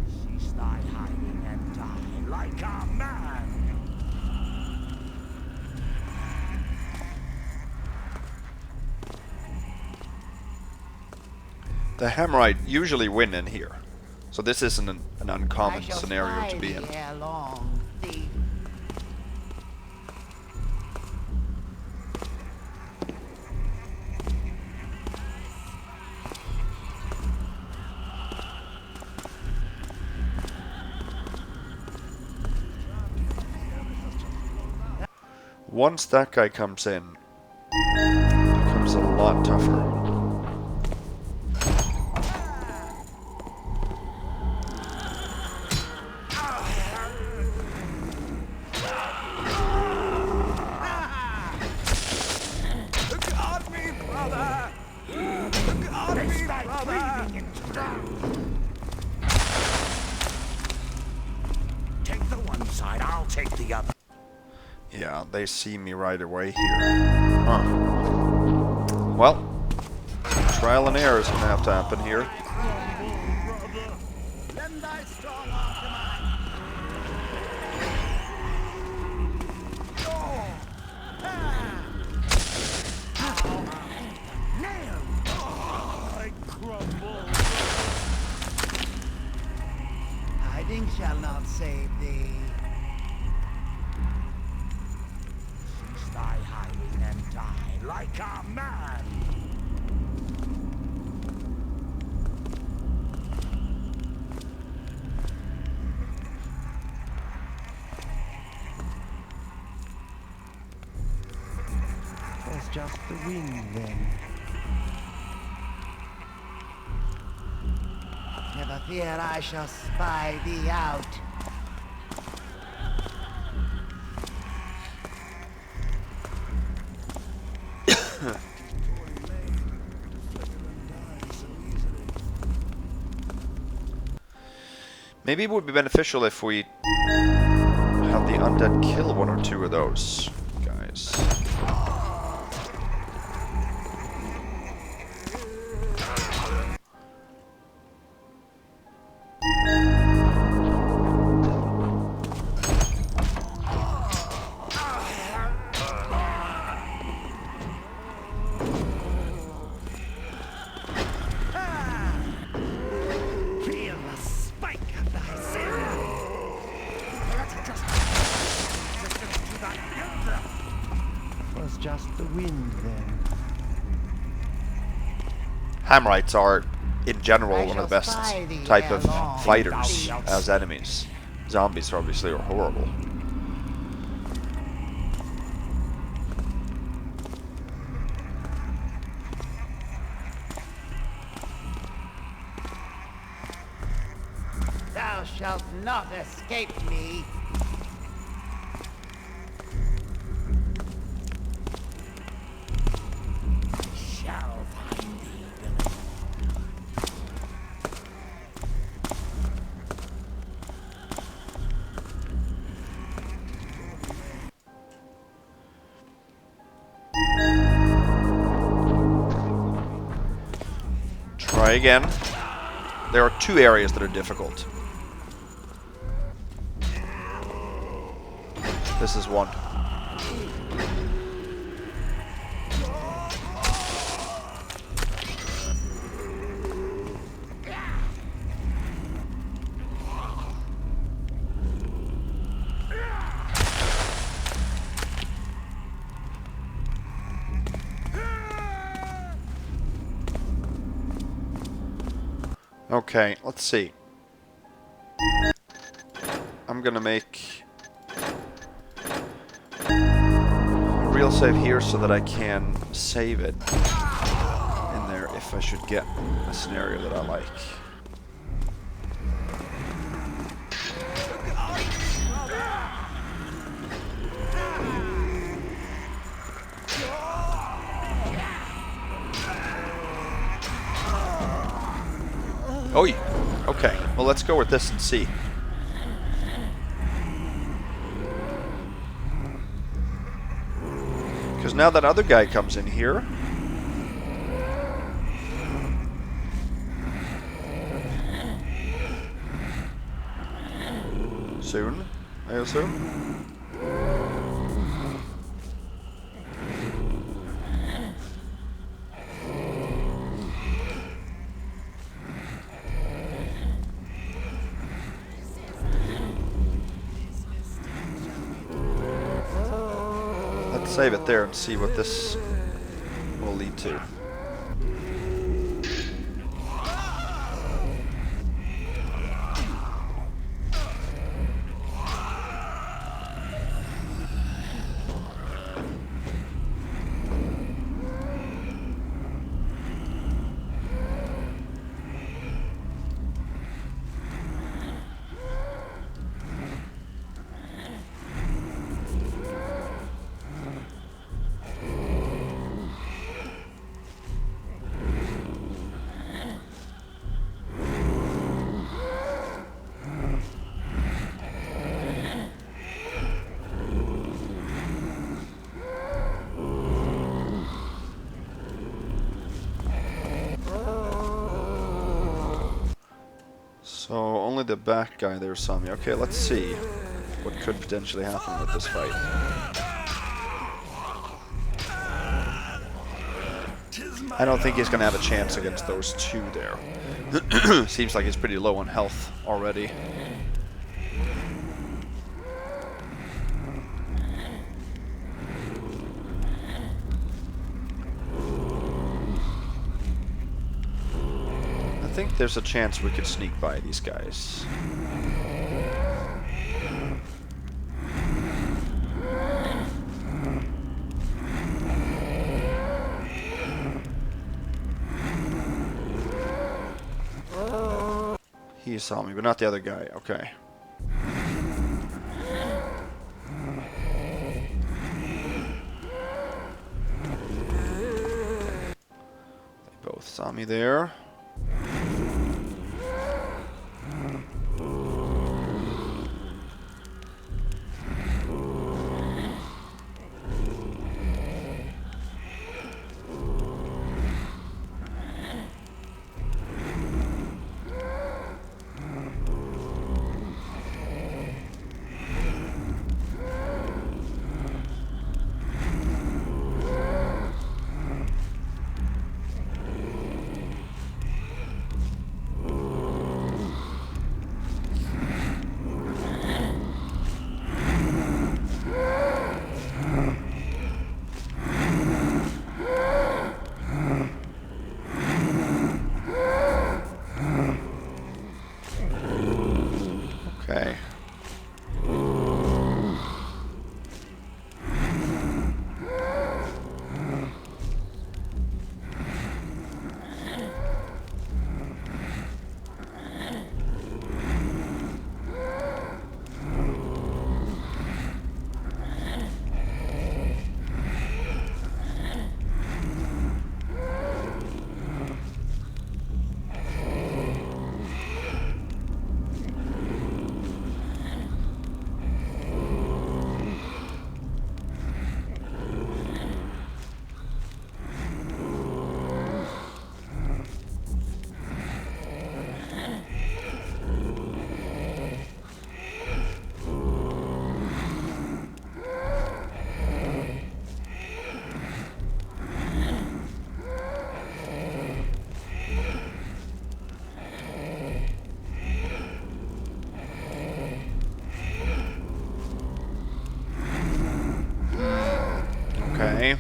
Cease thy hiding and die like a man. The Hammerite usually win in here, so this isn't an uncommon I shall scenario to spy be thee in. ere long, thief. Once that guy comes in, it becomes a lot tougher. Look on me, brother! Look on me, brother! Take the one side, I'll take the other. Yeah, they see me right away here. Huh. Well, trial and error is gonna have to happen here. Lend thy strong arm to mine. Hiding shall not save thee. Cease thy hiding and die like a man. It's just the wind then. Never fear, I shall spy thee out. Maybe it would be beneficial if we have the undead kill one or two of those guys? Feel the spike of thy sin. That's just resistance to thy builder. Was just the wind then. Hammerites are, in general, I one of the shall best spy thee type of ere long. fighters Thou as enemies. Zombies obviously are horrible. Thou shalt not escape me. Shall find thee, villain. Try again. There are two areas that are difficult. This is one. Okay, let's see. I'm gonna make a real save here so that I can save it in there if I should get a scenario that I like. Oh, yeah. Okay. Well, let's go with this and see. Because now that other guy comes in here, soon, I assume. Let's save it there and see what this will lead to. So only the back guy there saw me. Okay, let's see what could potentially happen with this fight. I don't think he's going to have a chance against those two there. Seems like he's pretty low on health already. I think there's a chance we could sneak by these guys. He saw me, but not the other guy. Okay. They both saw me there. Okay.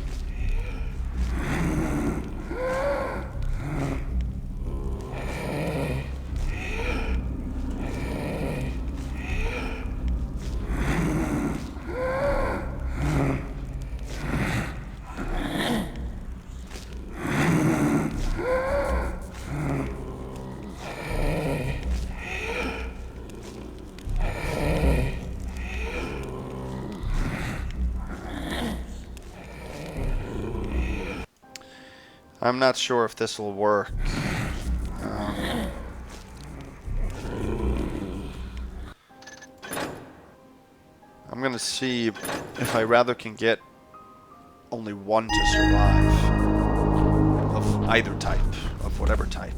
I'm not sure if this will work. I'm gonna see if I rather can get only one to survive. Of either type. Of whatever type.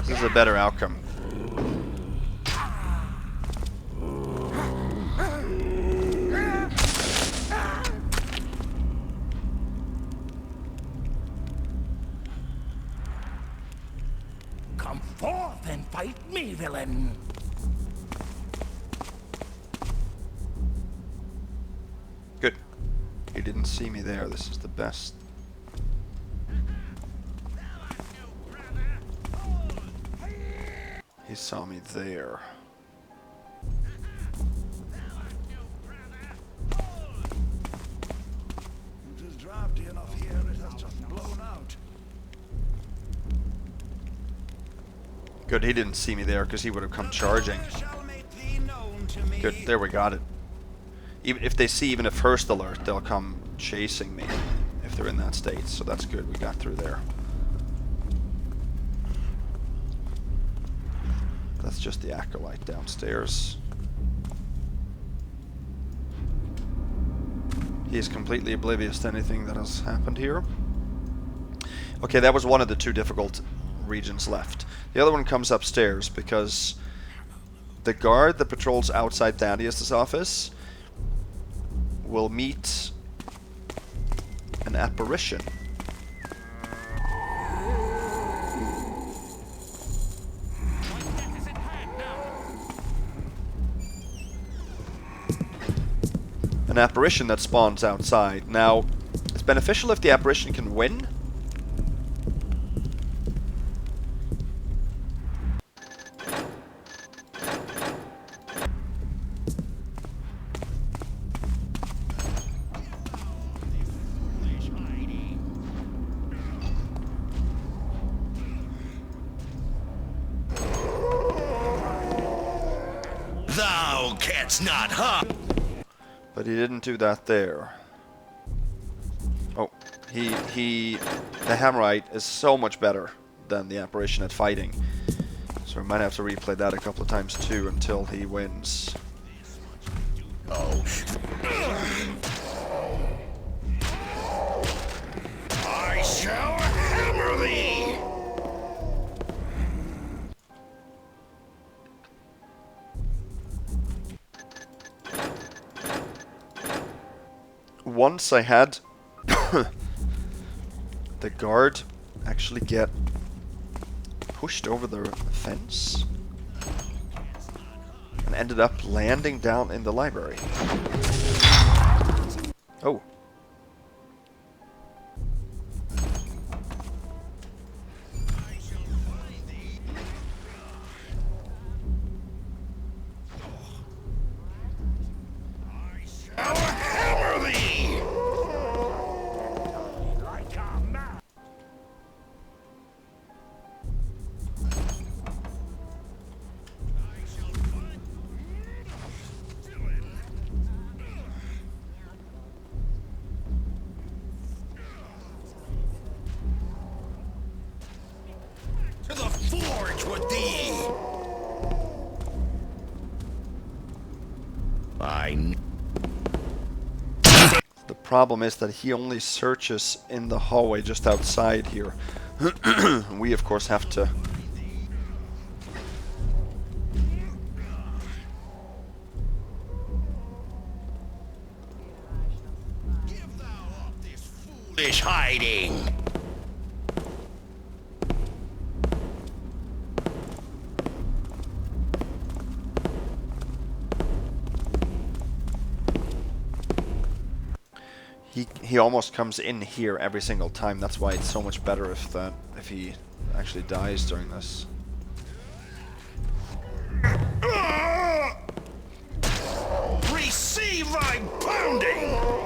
This is a better outcome. Come forth and fight me, villain. Good. He didn't see me there. This is the best. He saw me there. It is drafty enough here, it has just blown out. Good, he didn't see me there because he would have come charging. Good, there we got it. Even if they see even a first alert, they'll come chasing me if they're in that state. So that's good, we got through there. That's just the acolyte downstairs. He is completely oblivious to anything that has happened here. Okay, that was one of the two difficult regions left. The other one comes upstairs because the guard that patrols outside Thaddeus' office will meet an apparition. An apparition that spawns outside. Now, it's beneficial if the apparition can win. Thou canst not harm. But he didn't do that there. Oh, the Hammerite is so much better than the apparition at fighting. So we might have to replay that a couple of times too until he wins. Oh. I shall hammer thee! Once I had the guard actually get pushed over the fence and ended up landing down in the library. Oh. To the forge with thee! The problem is that he only searches in the hallway just outside here. We of course have to Foolish hiding. He almost comes in here every single time. That's why it's so much better if he actually dies during this. Receive thy pounding!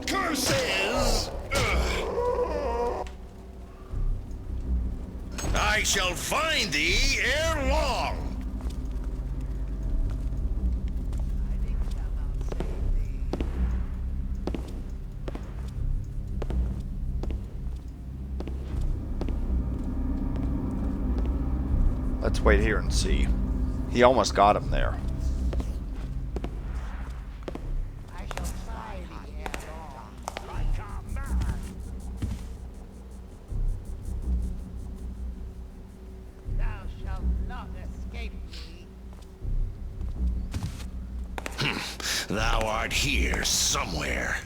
Curses! I shall find thee ere long. Let's wait here and see. He almost got him there. Thou art here somewhere.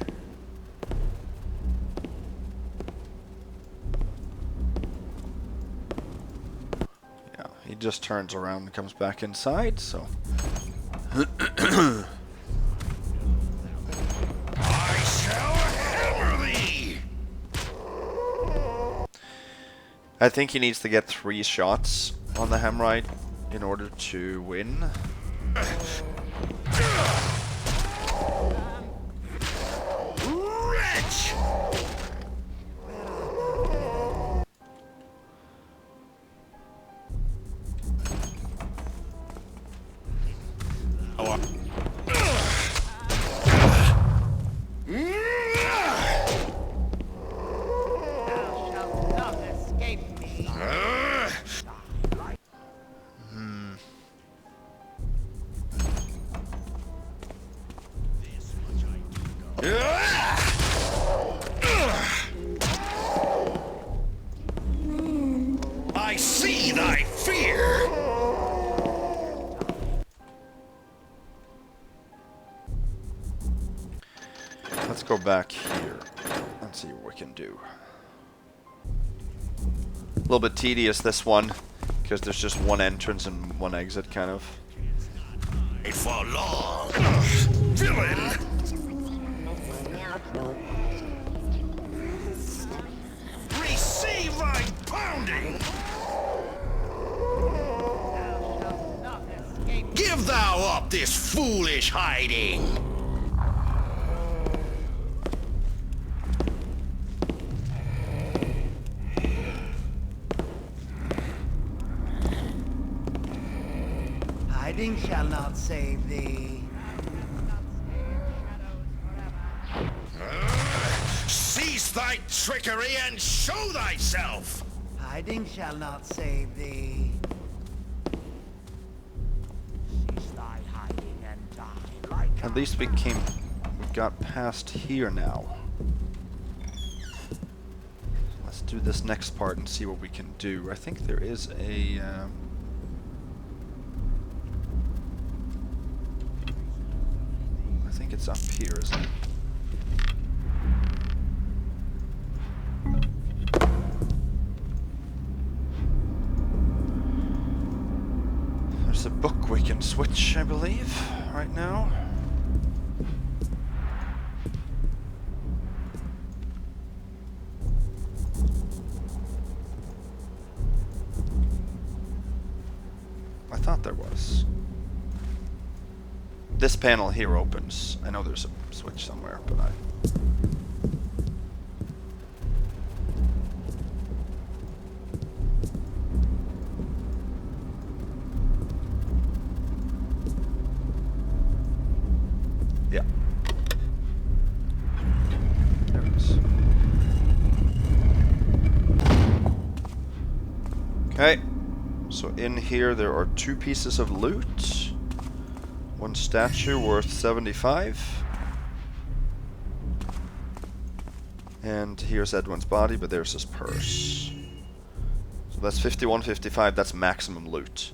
Yeah, he just turns around and comes back inside, so... I shall hammer thee! I think he needs to get 3 shots on the Hemorrhoid in order to win. Wretch! I see thy fear! Let's go back here and see what we can do. A little bit tedious, this one, because there's just one entrance and one exit, kind of. For long, villain! Receive thy pounding! Give thou up this foolish hiding! Hiding shall not save thee. Cease thy trickery and show thyself! Hiding shall not save thee. At least we got past here now. Let's do this next part and see what we can do. I think there is a... I think it's up here, isn't it? There's a book we can switch, I believe, right now. I thought there was. This panel here opens. I know there's a switch somewhere, but I... Yeah. There it is. Okay. So in here there are 2 pieces of loot. 1 statue worth 75. And here's Edwin's body, but there's his purse. So that's 51.55, that's maximum loot.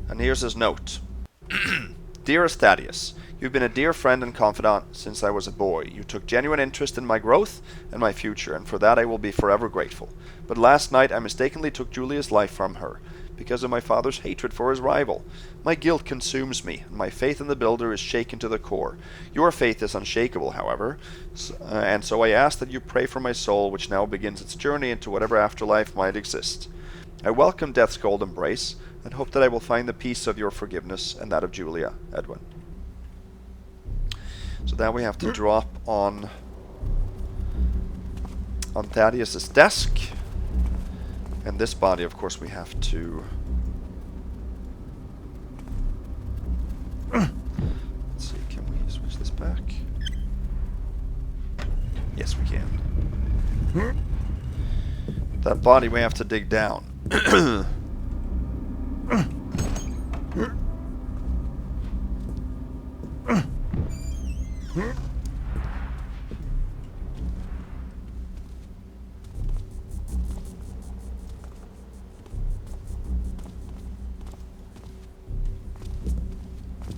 And here's his note. Dearest Thaddeus, you've been a dear friend and confidant since I was a boy. You took genuine interest in my growth and my future, and for that I will be forever grateful. But last night I mistakenly took Julia's life from her, because of my father's hatred for his rival. My guilt consumes me, and my faith in the Builder is shaken to the core. Your faith is unshakable, however, and so I ask that you pray for my soul, which now begins its journey into whatever afterlife might exist. I welcome death's cold embrace, and hope that I will find the peace of your forgiveness and that of Julia, Edwin. So that we have to drop on Thaddeus's desk. And this body, of course, we have to... Let's see, can we switch this back? Yes, we can. That body we have to dig down.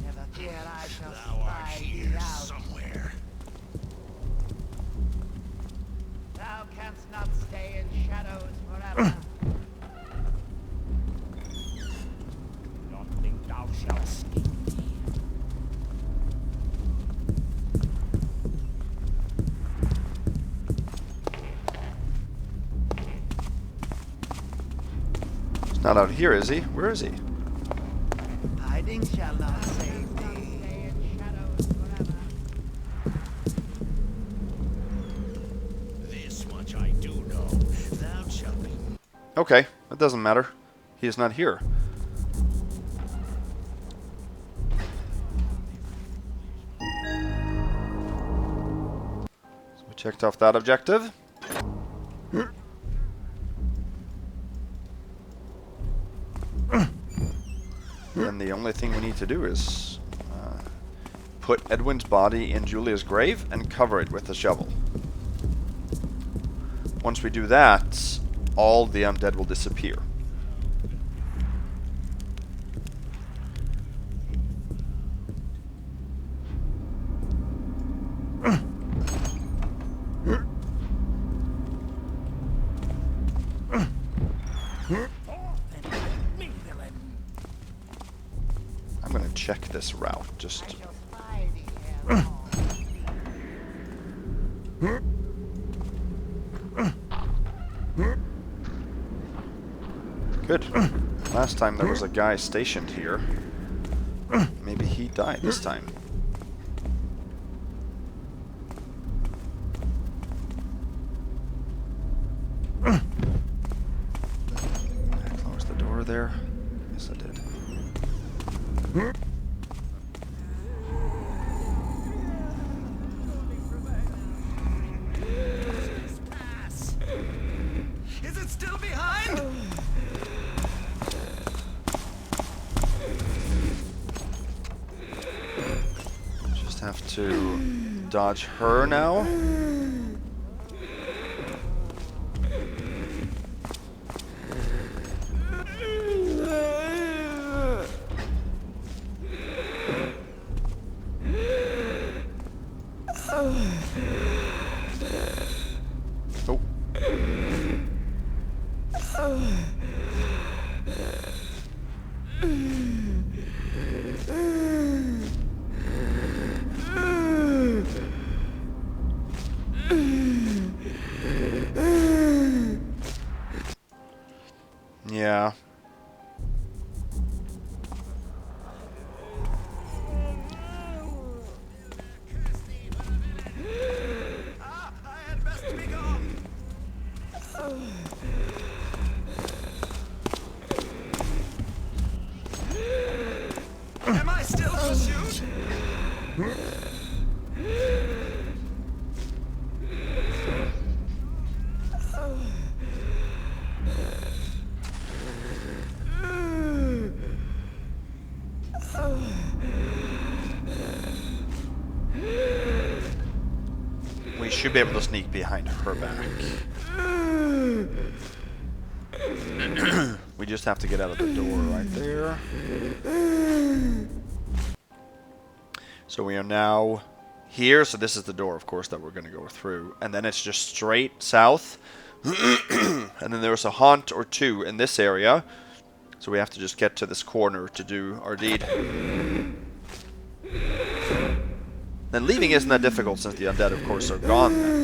Never fear, I shall Thou art spy here thee out. somewhere. Thou canst not stay in shadows forever. Not think thou shalt escape me. He's not out here, is he? Where is he? Hiding shall not save thee. Stay in shadows forever. This much I do know. Thou shalt be. Okay, that doesn't matter. He is not here. So we checked off that objective. And the only thing we need to do is put Edwin's body in Julia's grave and cover it with a shovel. Once we do that, all the undead will disappear. I'm gonna check this route, just... I shall spy thee ere long. Good. Last time there was a guy stationed here. Maybe he died this time. Did I close the door there? Yes, I did. Is it still behind? Just have to dodge her now. Oh. Yeah. I had best be gone. Am I still pursued? should be able to sneak behind her back. We just have to get out of the door right there. So we are now here. So this is the door, of course, that we're going to go through. And then it's just straight south. And then there's a haunt or two in this area. So we have to just get to this corner to do our deed. Then leaving isn't that difficult since the undead, of course, are gone.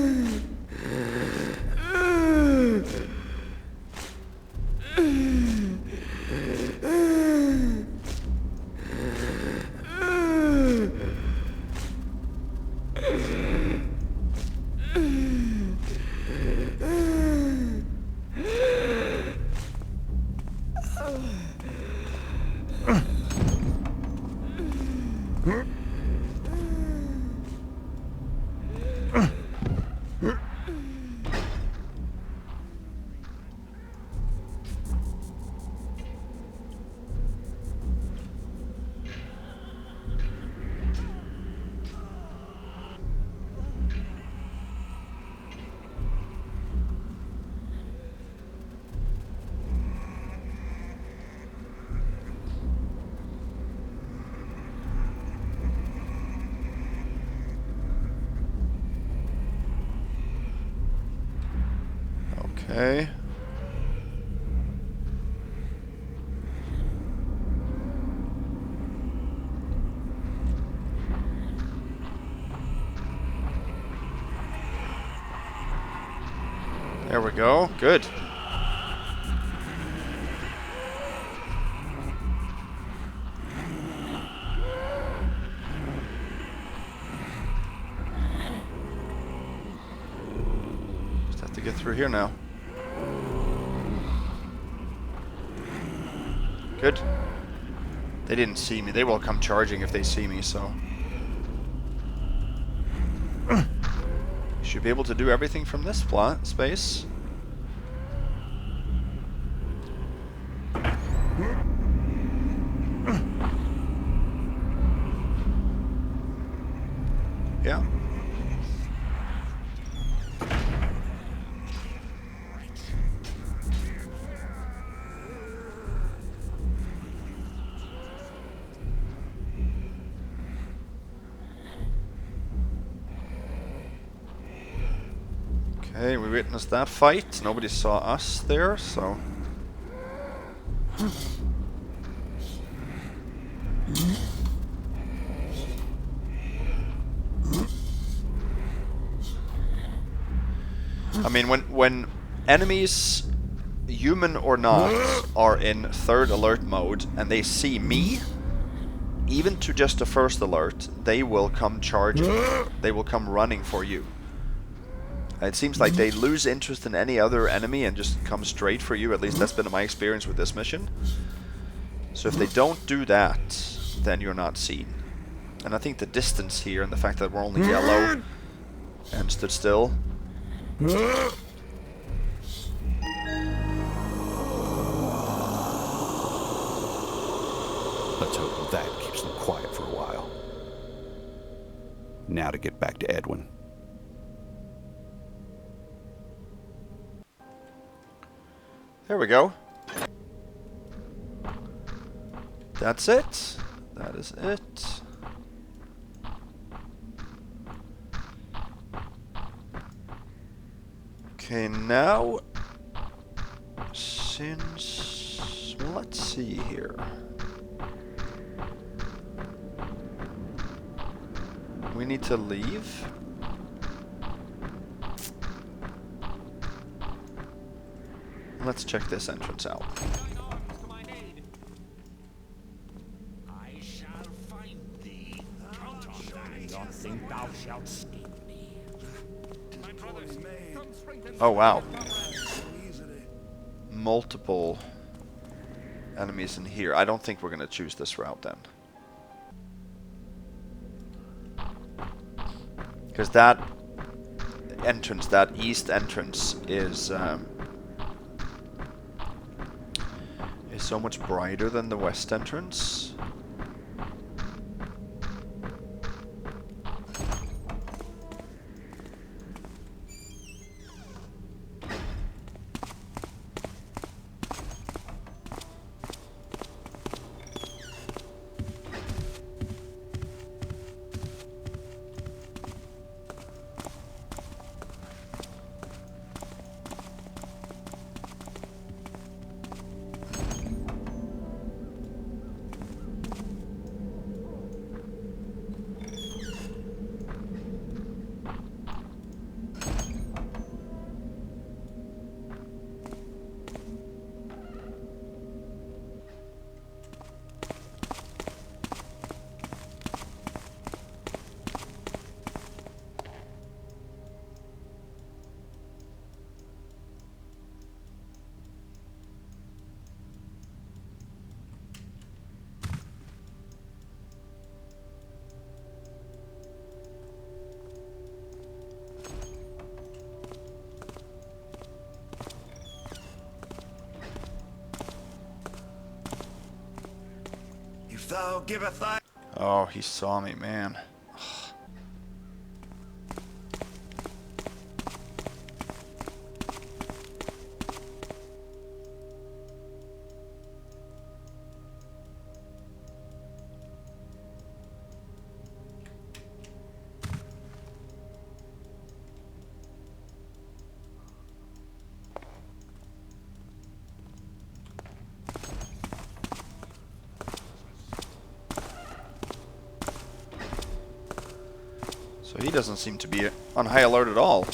Okay. There we go. Good. Just have to get through here now. Good. They didn't see me. They will come charging if they see me, so... Should be able to do everything from this space. Yeah. Okay, we witnessed that fight. Nobody saw us there, so... I mean, when enemies, human or not, are in third alert mode and they see me, even to just the first alert, they will come charging. They will come running for you. It seems like they lose interest in any other enemy and just come straight for you. At least that's been my experience with this mission. So if they don't do that, then you're not seen. And I think the distance here and the fact that we're only yellow and stood still. Let's hope that keeps them quiet for a while. Now to get back to Edwin. There we go. That's it. That is it. Okay, now, since, well, let's see here. We need to leave. Let's check this entrance out. I shall find thee. Count on that. Do not think thou shalt escape me. My brothers, come strengthen. Oh wow. Multiple enemies in here. I don't think we're gonna choose this route then. Because that entrance, that east entrance is so much brighter than the west entrance. thou giveth thy... Oh, he saw me, man. So he doesn't seem to be on high alert at all.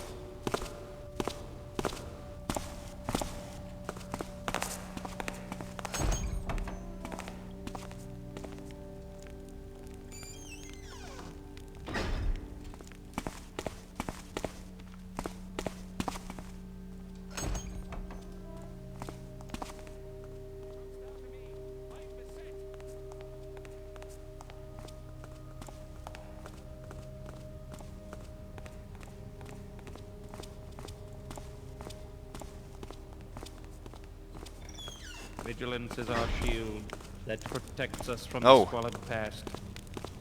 Vigilance is our shield that protects us from Oh. the squalid past.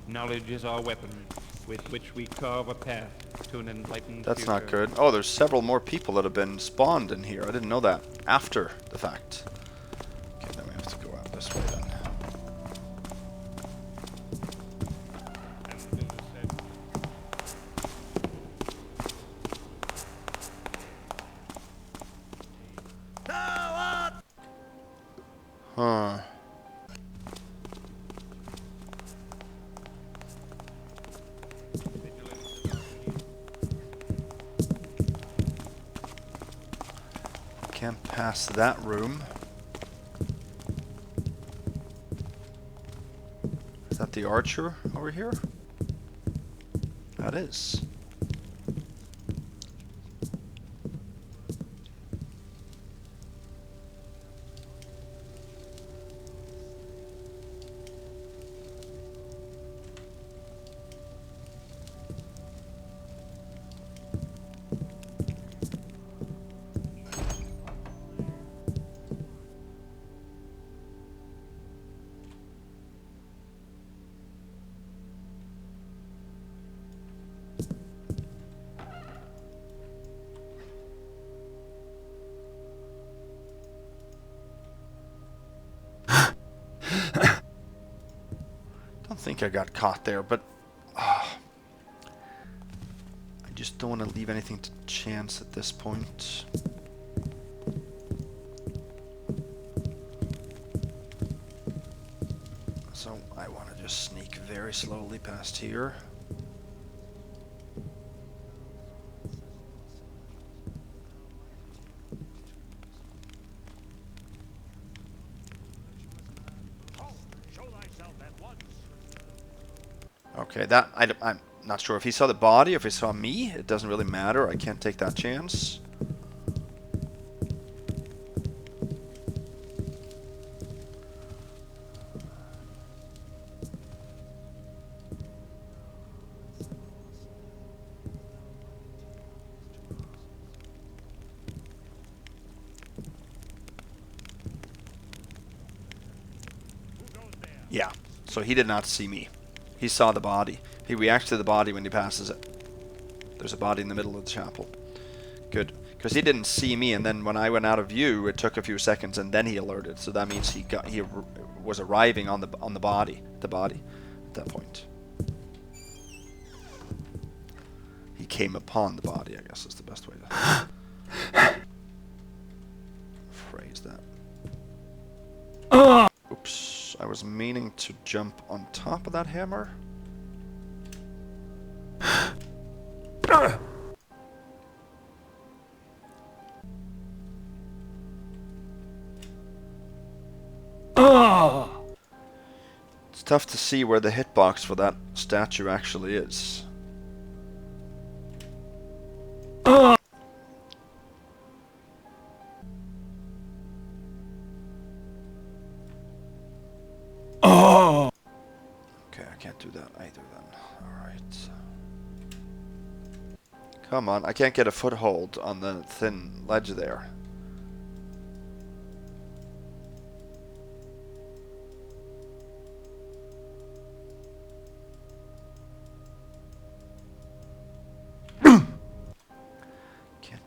Knowledge is our weapon with which we carve a path to an enlightened That's future. not good. Oh, there's several more people that have been spawned in here. I didn't know that. After the fact. Okay, then we have to go out this way then. Huh. Can't pass that room. Is that the archer over here? That is. I think I got caught there, but I just don't want to leave anything to chance at this point. So I want to just sneak very slowly past here. Okay, that I'm not sure if he saw the body, if he saw me. It doesn't really matter. I can't take that chance. Yeah, so he did not see me. He saw the body. He reacts to the body when he passes it. There's a body in the middle of the chapel. Good. Because he didn't see me, and then when I went out of view, it took a few seconds, and then he alerted. So that means he was arriving on the body at that point. He came upon the body, I guess is the best way to phrase that. Oops, I was meaning to jump on top of that hammer. It's tough to see where the hitbox for that statue actually is. Okay, I can't do that either then. Alright. Come on, I can't get a foothold on the thin ledge there.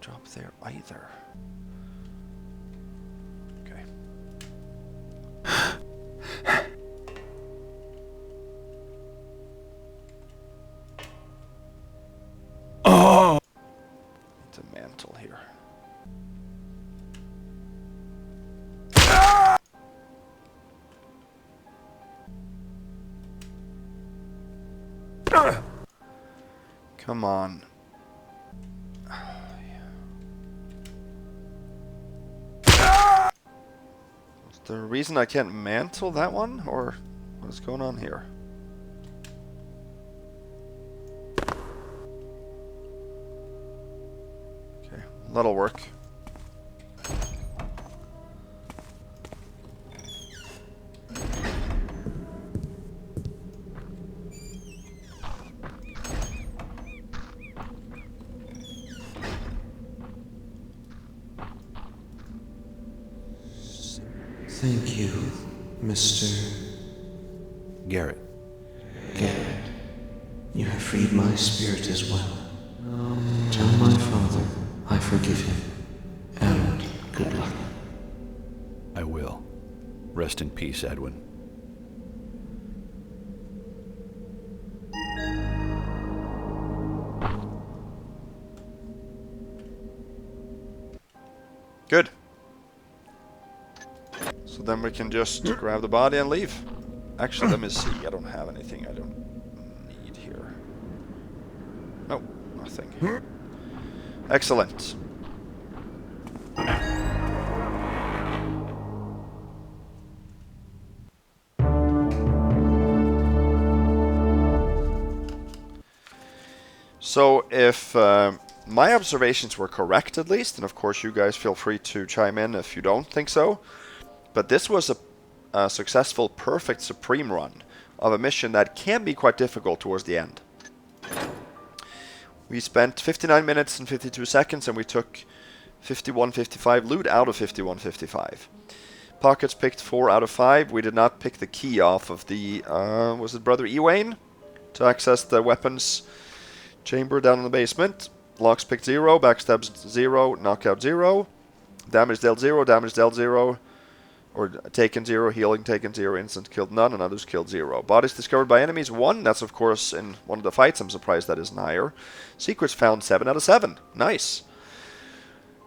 drop there either. Okay. Oh! It's a mantle here. Come on. Is there a reason I can't mantle that one? Or what's going on here? Okay, that'll work. Thank you, Mr. Garrett. Garrett. You have freed my spirit as well. Tell my father I forgive him. And good luck. I will. Rest in peace, Edwin. Good. So then we can just grab the body and leave. Actually, let me see. I don't have anything I don't need here. Nope, nothing. Excellent. So if my observations were correct at least, and of course you guys feel free to chime in if you don't think so, but this was a successful perfect supreme run of a mission that can be quite difficult towards the end. We spent 59 minutes and 52 seconds and we took 51.55 loot out of 51.55. Pockets picked 4 out of 5. We did not pick the key off of the, was it Brother Edwin? To access the weapons chamber down in the basement. Locks picked 0, backstabs 0, knockout 0. Damage dealt 0, damage dealt 0. Or taken 0, healing taken 0, instant killed none, and others killed 0. Bodies discovered by enemies 1. That's of course in one of the fights. I'm surprised that isn't higher. Secrets found 7 out of 7. Nice.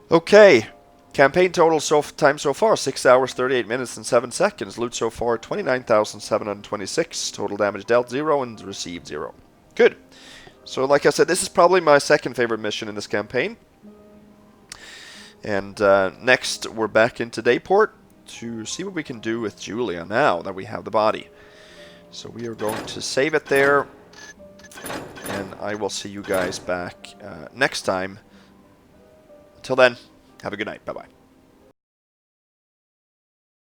Okay. Campaign total time so far 6 hours, 38 minutes, and 7 seconds. Loot so far 29,726. Total damage dealt 0 and received 0. Good. So like I said, this is probably my second favorite mission in this campaign. And next we're back into Dayport to see what we can do with Julia now that we have the body. So we are going to save it there. And I will see you guys back next time. Until then, have a good night. Bye-bye.